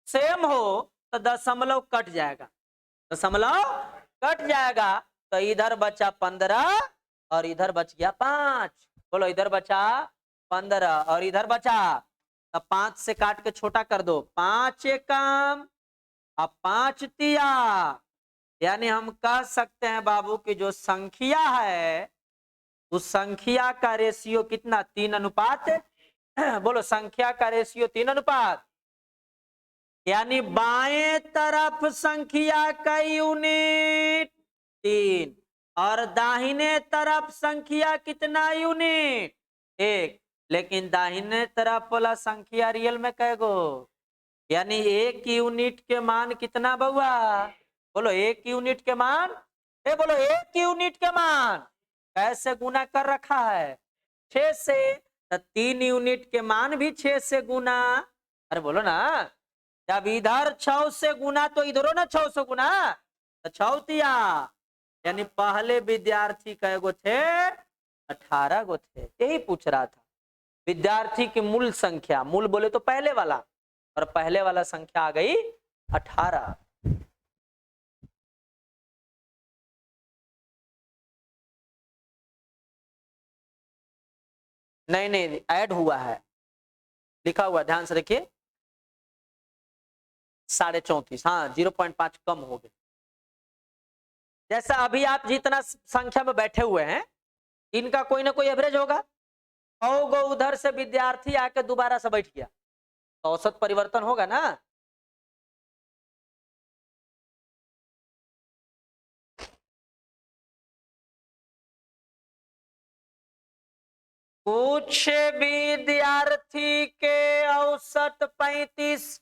सेम हो तो दशमलव कट जाएगा, दशमलव कट जाएगा। तो इधर बचा 15 और इधर बच गया 5। बोलो इधर बचा 15 और इधर बचा, तो 5 से काट के छोटा कर दो, 5 एकम अब 5 तिया। यानी हम कह सकते हैं बाबू कि जो संख्या है उस संख्या का रेशियो कितना 3:। बोलो संख्या का रेशियो 3:। यानी बाएं तरफ संख्या का यूनिट 3 और दाहिने तरफ संख्या कितना यूनिट 1। लेकिन दाहिने तरफ वाला संख्या रियल में कैगो, यानी 1 यूनिट के मान कितना बउआ। बोलो 1 यूनिट के मान, बोलो 1 यूनिट के मान कैसे गुना कर रखा है 6 से, तो 3 यूनिट के मान भी 6 से गुना। अरे बोलो ना, जब इधर 6 से गुना तो इधरो ना 6 से गुना, तो 6 तिया। यानी पहले विद्यार्थी कैगो थे 18 गो थे। यही पूछ रहा था, विद्यार्थी की मूल संख्या, मूल बोले तो पहले वाला, और पहले वाला संख्या आ गई 18। नहीं नहीं, ऐड हुआ है, लिखा हुआ, ध्यान से देखिए 34.5, हाँ 0.5 कम हो गए। जैसा अभी आप जितना संख्या में बैठे हुए हैं, इनका कोई ना कोई एवरेज होगा। 100 गो उधर से विद्यार्थी आके दोबारा से बैठ गया, तो औसत परिवर्तन होगा ना। कुछ विद्यार्थी के औसत 35,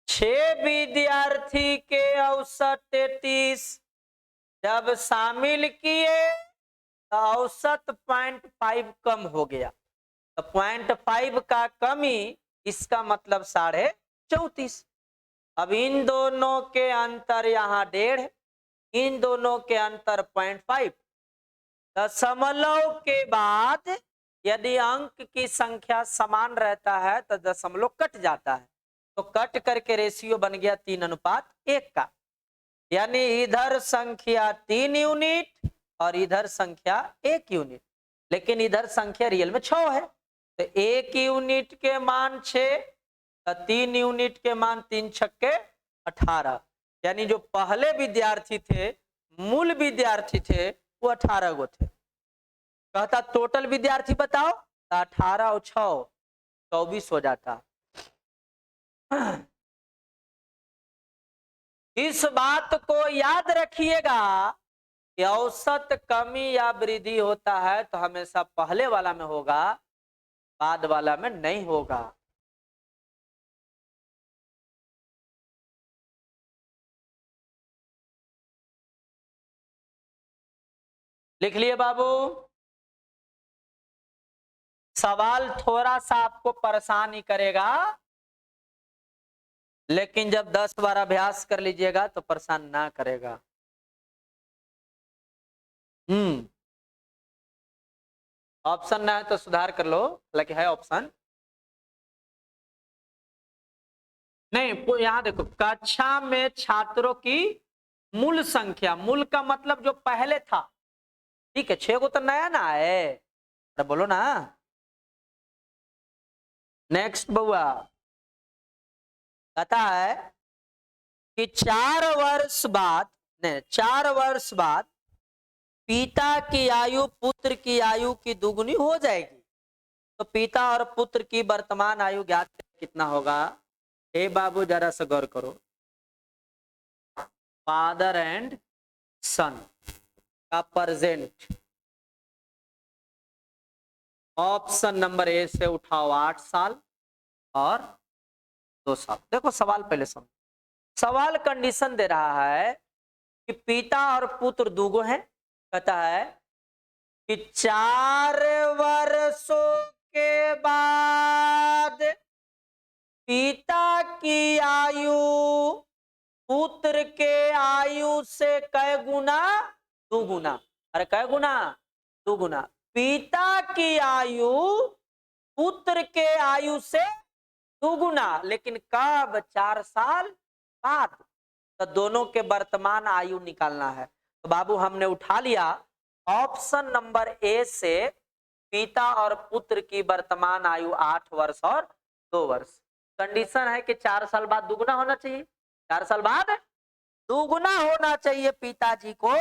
6 विद्यार्थी के औसत 33, जब शामिल किए तो औसत 0.5 कम हो गया। तो 0.5 का कमी, इसका मतलब 34.5। अब इन दोनों के अंतर यहाँ 1.5, इन दोनों के अंतर 0.5। दशमलव के बाद यदि अंक की संख्या समान रहता है तो दशमलव कट जाता है, तो कट करके रेशियो बन गया 3:1 का। यानी इधर संख्या 3 यूनिट और इधर संख्या 1 यूनिट, लेकिन इधर संख्या रियल में 6 है। तो 1 यूनिट के मान 6, तो 3 यूनिट के मान 3 छक्के 18। यानी जो पहले विद्यार्थी थे, मूल विद्यार्थी थे, वो 18 गो थे। कहता टोटल विद्यार्थी बताओ, तो 18 और 6 24 हो जाता। इस बात को याद रखिएगा कि औसत कमी या वृद्धि होता है तो हमेशा पहले वाला में होगा, बाद वाला में नहीं होगा। लिख लिए बाबू। सवाल थोड़ा सा आपको परेशान ही करेगा, लेकिन जब 10 बार अभ्यास कर लीजिएगा तो परेशान ना करेगा। ऑप्शन ना है तो सुधार कर लो, हालांकि है ऑप्शन। नहीं, यहां देखो, कक्षा में छात्रों की मूल संख्या, मूल का मतलब जो पहले था, ठीक है, 6 को तो नया ना है, अरे बोलो ना। नेक्स्ट बउआ कहता है कि 4 वर्ष बाद, नहीं 4 वर्ष बाद पिता की आयु पुत्र की आयु की दुगुनी हो जाएगी, तो पिता और पुत्र की वर्तमान आयु ज्ञात कितना होगा। हे बाबू जरा सा गौर करो, फादर एंड सन का प्रेजेंट, ऑप्शन नंबर ए से उठाओ 8 साल और 2 साल। देखो सवाल पहले समझो, सवाल कंडीशन दे रहा है कि पिता और पुत्र दूगो हैं। कहता है कि 4 वर्षों के बाद पिता की आयु पुत्र के आयु से कै गुना, 2 गुना। अरे कै गुना, 2 गुना। पिता की आयु पुत्र के आयु से 2 गुना, लेकिन कब, 4 साल बाद। तो दोनों के वर्तमान आयु निकालना है। तो बाबू हमने उठा लिया ऑप्शन नंबर ए से पिता और पुत्र की वर्तमान आयु 8 वर्ष और 2 वर्ष। कंडीशन है कि 4 साल बाद दुगुना होना चाहिए, 4 साल बाद दुगुना होना चाहिए पिताजी को,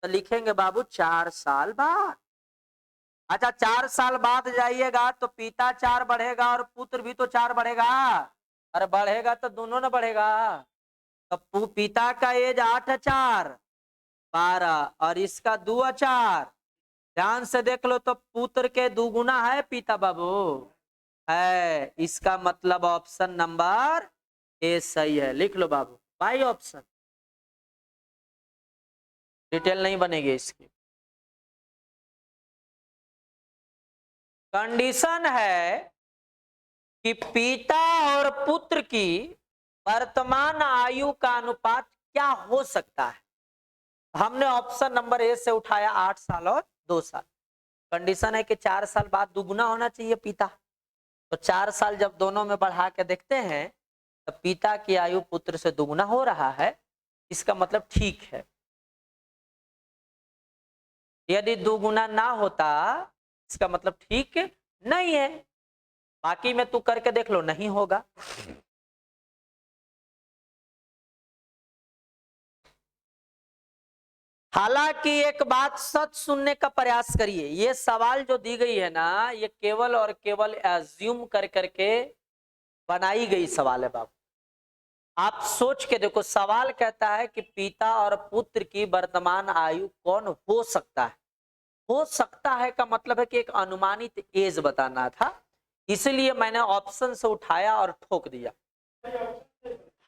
तो लिखेंगे बाबू 4 साल बाद। अच्छा 4 साल बाद जाइएगा तो पिता 4 बढ़ेगा और पुत्र भी तो 4 बढ़ेगा। अरे बढ़ेगा तो दोनों ना बढ़ेगा। तो पिता का एज 8 4 12 और इसका 2 4। ध्यान से देख लो तो पुत्र के 2 गुना है पिता बाबू, है। इसका मतलब ऑप्शन नंबर ए सही है। लिख लो बाबू, बाई ऑप्शन। डिटेल नहीं बनेगी इसकी। कंडीशन है कि पिता और पुत्र की वर्तमान आयु का अनुपात क्या हो सकता है। हमने ऑप्शन नंबर ए से उठाया 8 साल और 2 साल। कंडीशन है कि 4 साल बाद दुगुना होना चाहिए पिता, तो 4 साल जब दोनों में बढ़ा के देखते हैं तो पिता की आयु पुत्र से दुगुना हो रहा है, इसका मतलब ठीक है। यदि दुगुना ना होता, इसका मतलब ठीक नहीं है। बाकी में तू करके देख लो, नहीं होगा। हालांकि एक बात सच सुनने का प्रयास करिए, ये सवाल जो दी गई है ना, ये केवल और केवल एज्यूम कर करके बनाई गई सवाल है बाबू। आप सोच के देखो, सवाल कहता है कि पिता और पुत्र की वर्तमान आयु कौन हो सकता है। हो सकता है का मतलब है कि एक अनुमानित एज बताना था, इसलिए मैंने ऑप्शन से उठाया और ठोक दिया।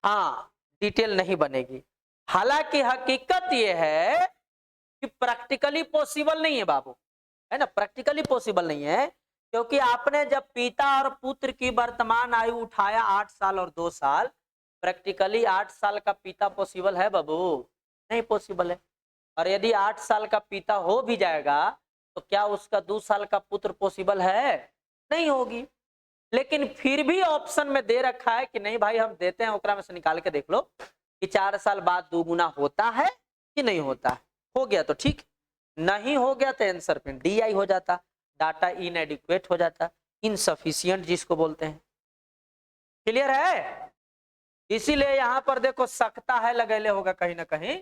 हाँ, डिटेल नहीं बनेगी। हालांकि हकीकत यह है कि प्रैक्टिकली पॉसिबल नहीं है बाबू, है ना, प्रैक्टिकली पॉसिबल नहीं है, क्योंकि आपने जब पिता और पुत्र की वर्तमान आयु उठाया 8 साल और 2 साल, प्रैक्टिकली 8 साल का पिता पॉसिबल है बाबू? नहीं पॉसिबल है। और यदि 8 साल का पिता हो भी जाएगा तो क्या उसका 2 साल का पुत्र पॉसिबल है? नहीं होगी। लेकिन फिर भी ऑप्शन में दे रखा है कि नहीं भाई, हम देते हैं, ओकरा में से निकाल के देख लो कि 4 साल बाद 2 गुना होता है कि नहीं होता है। हो गया तो ठीक, नहीं हो गया तो आंसर पे DI हो जाता, डाटा इनएडिक्वेट हो जाता, इनसफिशियंट जिसको बोलते हैं। क्लियर है? इसीलिए यहां पर देखो, सकता है लगेले होगा कहीं ना कहीं,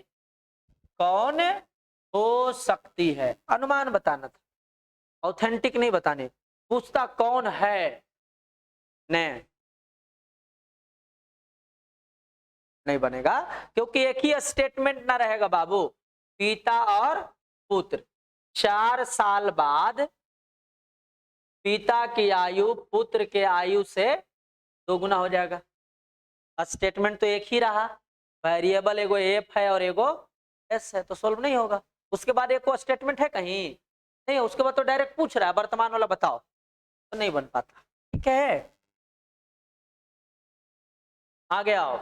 कौन हो सकती है, अनुमान बताना था, ऑथेंटिक नहीं बताने। पूछता कौन है ने, नहीं बनेगा, क्योंकि एक ही स्टेटमेंट ना रहेगा बाबू। पिता और पुत्र, 4 साल बाद पिता की आयु पुत्र के आयु से 2 गुना हो जाएगा। स्टेटमेंट तो एक ही रहा, वेरिएबल एगो एफ है और एगो एस है, तो सोल्व नहीं होगा। उसके बाद एक और स्टेटमेंट है कहीं नहीं है, उसके बाद तो डायरेक्ट पूछ रहा है वर्तमान वाला बताओ, तो नहीं बन पाता। ठीक है, आगे आओ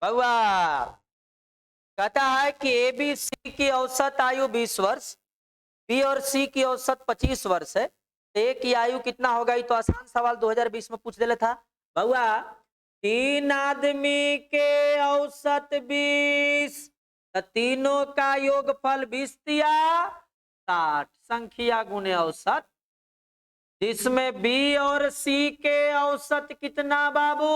बउआ। कहता है कि ए बी सी की औसत आयु 20 वर्ष, बी और सी की औसत 25 वर्ष है, ए की आयु कितना होगा? ये तो आसान सवाल 2020 में पूछ देले था बउआ। 3 आदमी के औसत 20, तो तीनों का योगफल 20 दिया 60, संख्या गुने औसत, जिसमें बी और सी के औसत कितना बाबू?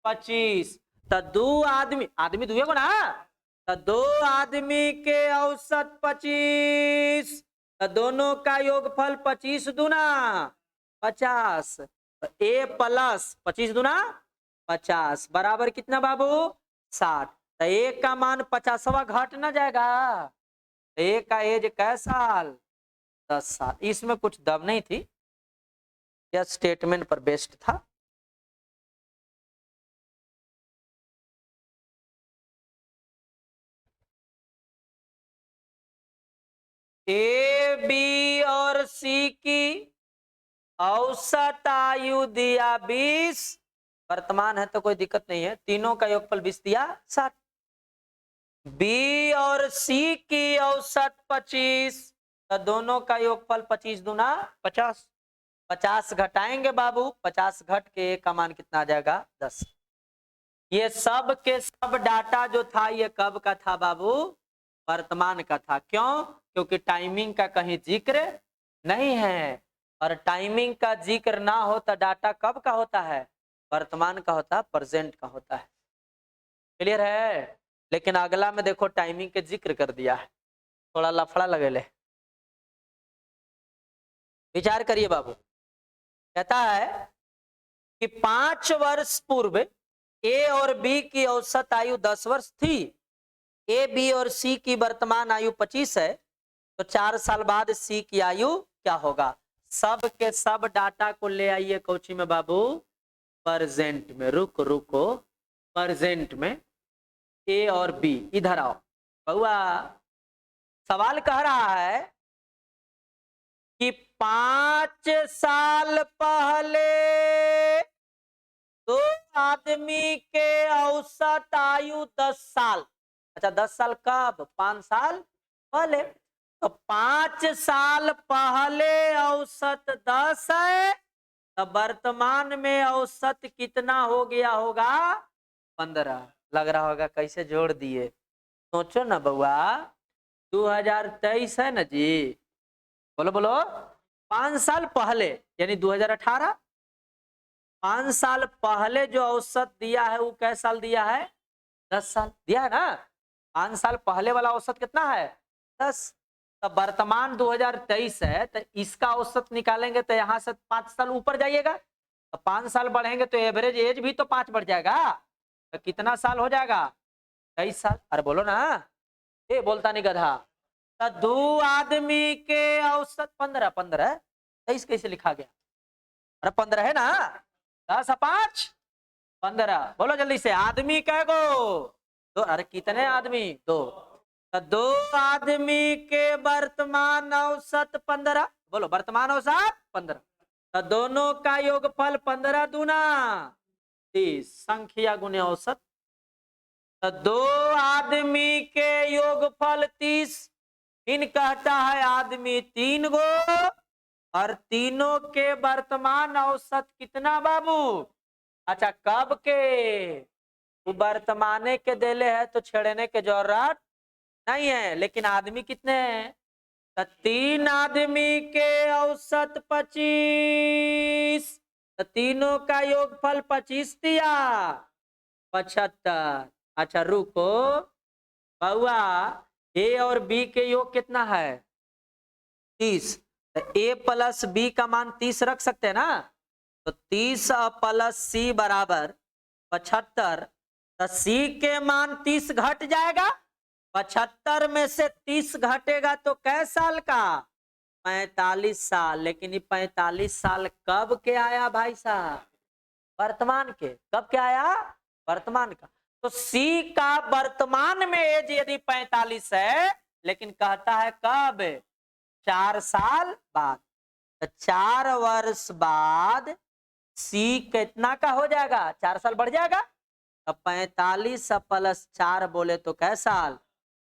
25। तो 2 आदमी, आदमी दुए को ना, तो 2 आदमी के औसत 25, तो दोनों का योगफल 25 दूना 50, तो ए प्लस 25 दूना 50 बराबर कितना बाबू? 60। तो ए का मान 50वां घट ना जाएगा? ए का एज कै साल? 10 साल। इसमें कुछ दम नहीं थी, यह स्टेटमेंट पर बेस्ड था। ए बी और सी की औसत आयु दिया 20, वर्तमान है तो कोई दिक्कत नहीं है, तीनों का योगफल 20 दिया 60। बी और सी की औसत 25, तो दोनों का योगफल 25 दूना 50, 50 घटाएंगे बाबू, 50 घट के ए का मान कितना आ जाएगा? 10। ये सब के सब डाटा जो था ये कब का था बाबू? वर्तमान का था। क्यों? क्योंकि टाइमिंग का कहीं जिक्र नहीं है, और टाइमिंग का जिक्र ना हो तो डाटा कब का होता है? वर्तमान का होता है, प्रेजेंट का होता है। क्लियर है? लेकिन अगला में देखो टाइमिंग के जिक्र कर दिया है, थोड़ा लफड़ा लगे ले, विचार करिए बाबू। कहता है कि 5 वर्ष पूर्व ए और बी की औसत आयु 10 वर्ष थी, ए बी और सी की वर्तमान आयु 25 है, तो 4 साल बाद सी की आयु क्या होगा? सब के सब डाटा को ले आइए कोची में बाबू, प्रेजेंट में। रुको प्रेजेंट में ए और बी, इधर आओ बउआ। सवाल कह रहा है कि 5 साल पहले 2 आदमी के औसत आयु 10 साल। अच्छा 10 साल कब? 5 साल पहले। तो 5 साल पहले औसत 10 है, तो वर्तमान में औसत कितना हो गया होगा? 15। लग रहा होगा कैसे जोड़ दिए, सोचो ना बउआ। 2023 है ना जी, बोलो बोलो, 5 साल पहले यानी 2018, 5 साल पहले जो औसत दिया है वो कै साल दिया है? 10 साल दिया है ना। 5 साल पहले वाला औसत कितना है? 10। तब वर्तमान 2023 है तो इसका औसत निकालेंगे तो यहाँ से 5 साल ऊपर जाइएगा, तो 5 साल बढ़ेंगे तो एवरेज एज भी तो 5 बढ़ जाएगा, तो कितना साल हो जाएगा? 23 साल। अरे बोलो ना, ये बोलता नहीं गधा। तो 2 आदमी के औसत 15, 15 23 कैसे लिखा गया? अरे 15 है ना, 10 और 5 15। बोलो जल्दी से, आदमी कै गो? 2। अरे कितने आदमी? 2। तो 2 आदमी के वर्तमान औसत 15। बोलो वर्तमान औसत 15। तो दोनों का योगफल 15 दूना 30, संख्या गुने औसत। तो 2 आदमी के योगफल 30, इन कहता है आदमी 3 गो, और तीनों के वर्तमान औसत कितना बाबू? अच्छा कब के? वर्तमाने के देले है तो छेड़ने के जरूरत नहीं है, लेकिन आदमी कितने हैं? तो 3 आदमी के औसत 25, तो तीनों का योगफल 25 दिया 75। अच्छा रुको बउआ, ए और बी के योग कितना है? 30। तो ए प्लस बी का मान 30 रख सकते हैं ना, तो 30 प्लस सी बराबर 75। तो सी के मान 30 घट जाएगा, 75 में से 30 घटेगा तो कै साल का? 45 साल। लेकिन ये 45 साल कब के आया भाई साहब? वर्तमान के। कब के आया? वर्तमान का। तो सी का वर्तमान में एज यदि 45 है, लेकिन कहता है कब? 4 साल बाद। तो 4 वर्ष बाद सी कितना का हो जाएगा? 4 साल बढ़ जाएगा। अब 45 प्लस 4 बोले तो कै साल?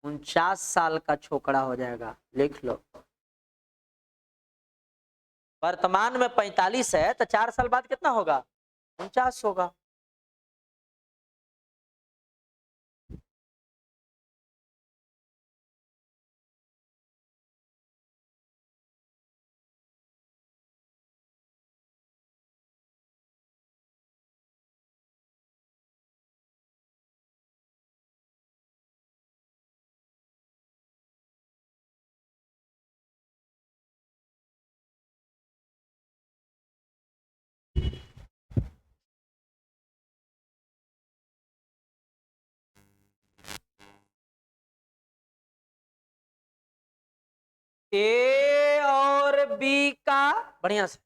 49 साल का छोकरा हो जाएगा। लिख लो, वर्तमान में 45 है तो 4 साल बाद कितना होगा? 49 होगा। ए और बी का बढ़िया से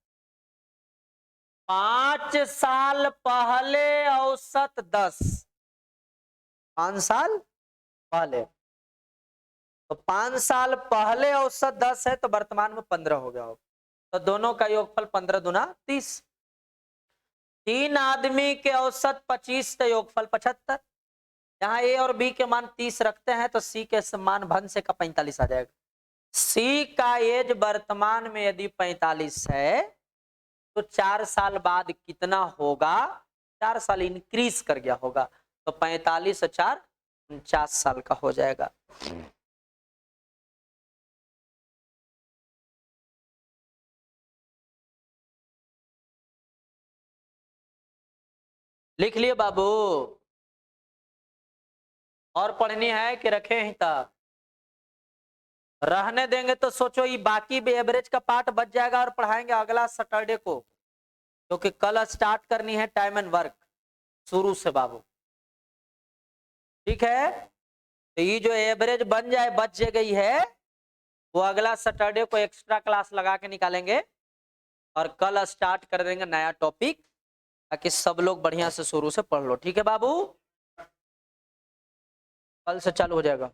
5 साल पहले औसत 10, 5 साल पहले, तो 5 साल पहले औसत 10 है तो वर्तमान में 15 हो गया होगा। तो दोनों का योगफल 15 दूना 30। 3 आदमी के औसत 25 तो योगफल 75। यहाँ ए और बी के मान 30 रखते हैं तो सी के मान भंसे का 45 आ जाएगा। सी का एज वर्तमान में यदि 45 है तो 4 साल बाद कितना होगा? 4 साल इंक्रीज कर गया होगा, तो 45 और 4 49 साल का हो जाएगा। लिख लिए बाबू? और पढ़नी है कि रखे ही तक? रहने देंगे तो सोचो ये बाकी भी एवरेज का पार्ट बच जाएगा और पढ़ाएंगे अगला सैटरडे को, क्योंकि कल स्टार्ट करनी है टाइम एंड वर्क शुरू से बाबू। ठीक है, तो ये जो एवरेज बन जाए बच गई है वो अगला सैटरडे को एक्स्ट्रा क्लास लगा के निकालेंगे और कल स्टार्ट कर देंगे नया टॉपिक, ताकि सब लोग बढ़िया से शुरू से पढ़ लो। ठीक है बाबू, कल से चालू हो जाएगा,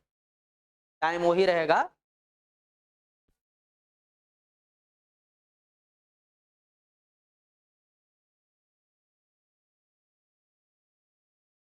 टाइम वही रहेगा।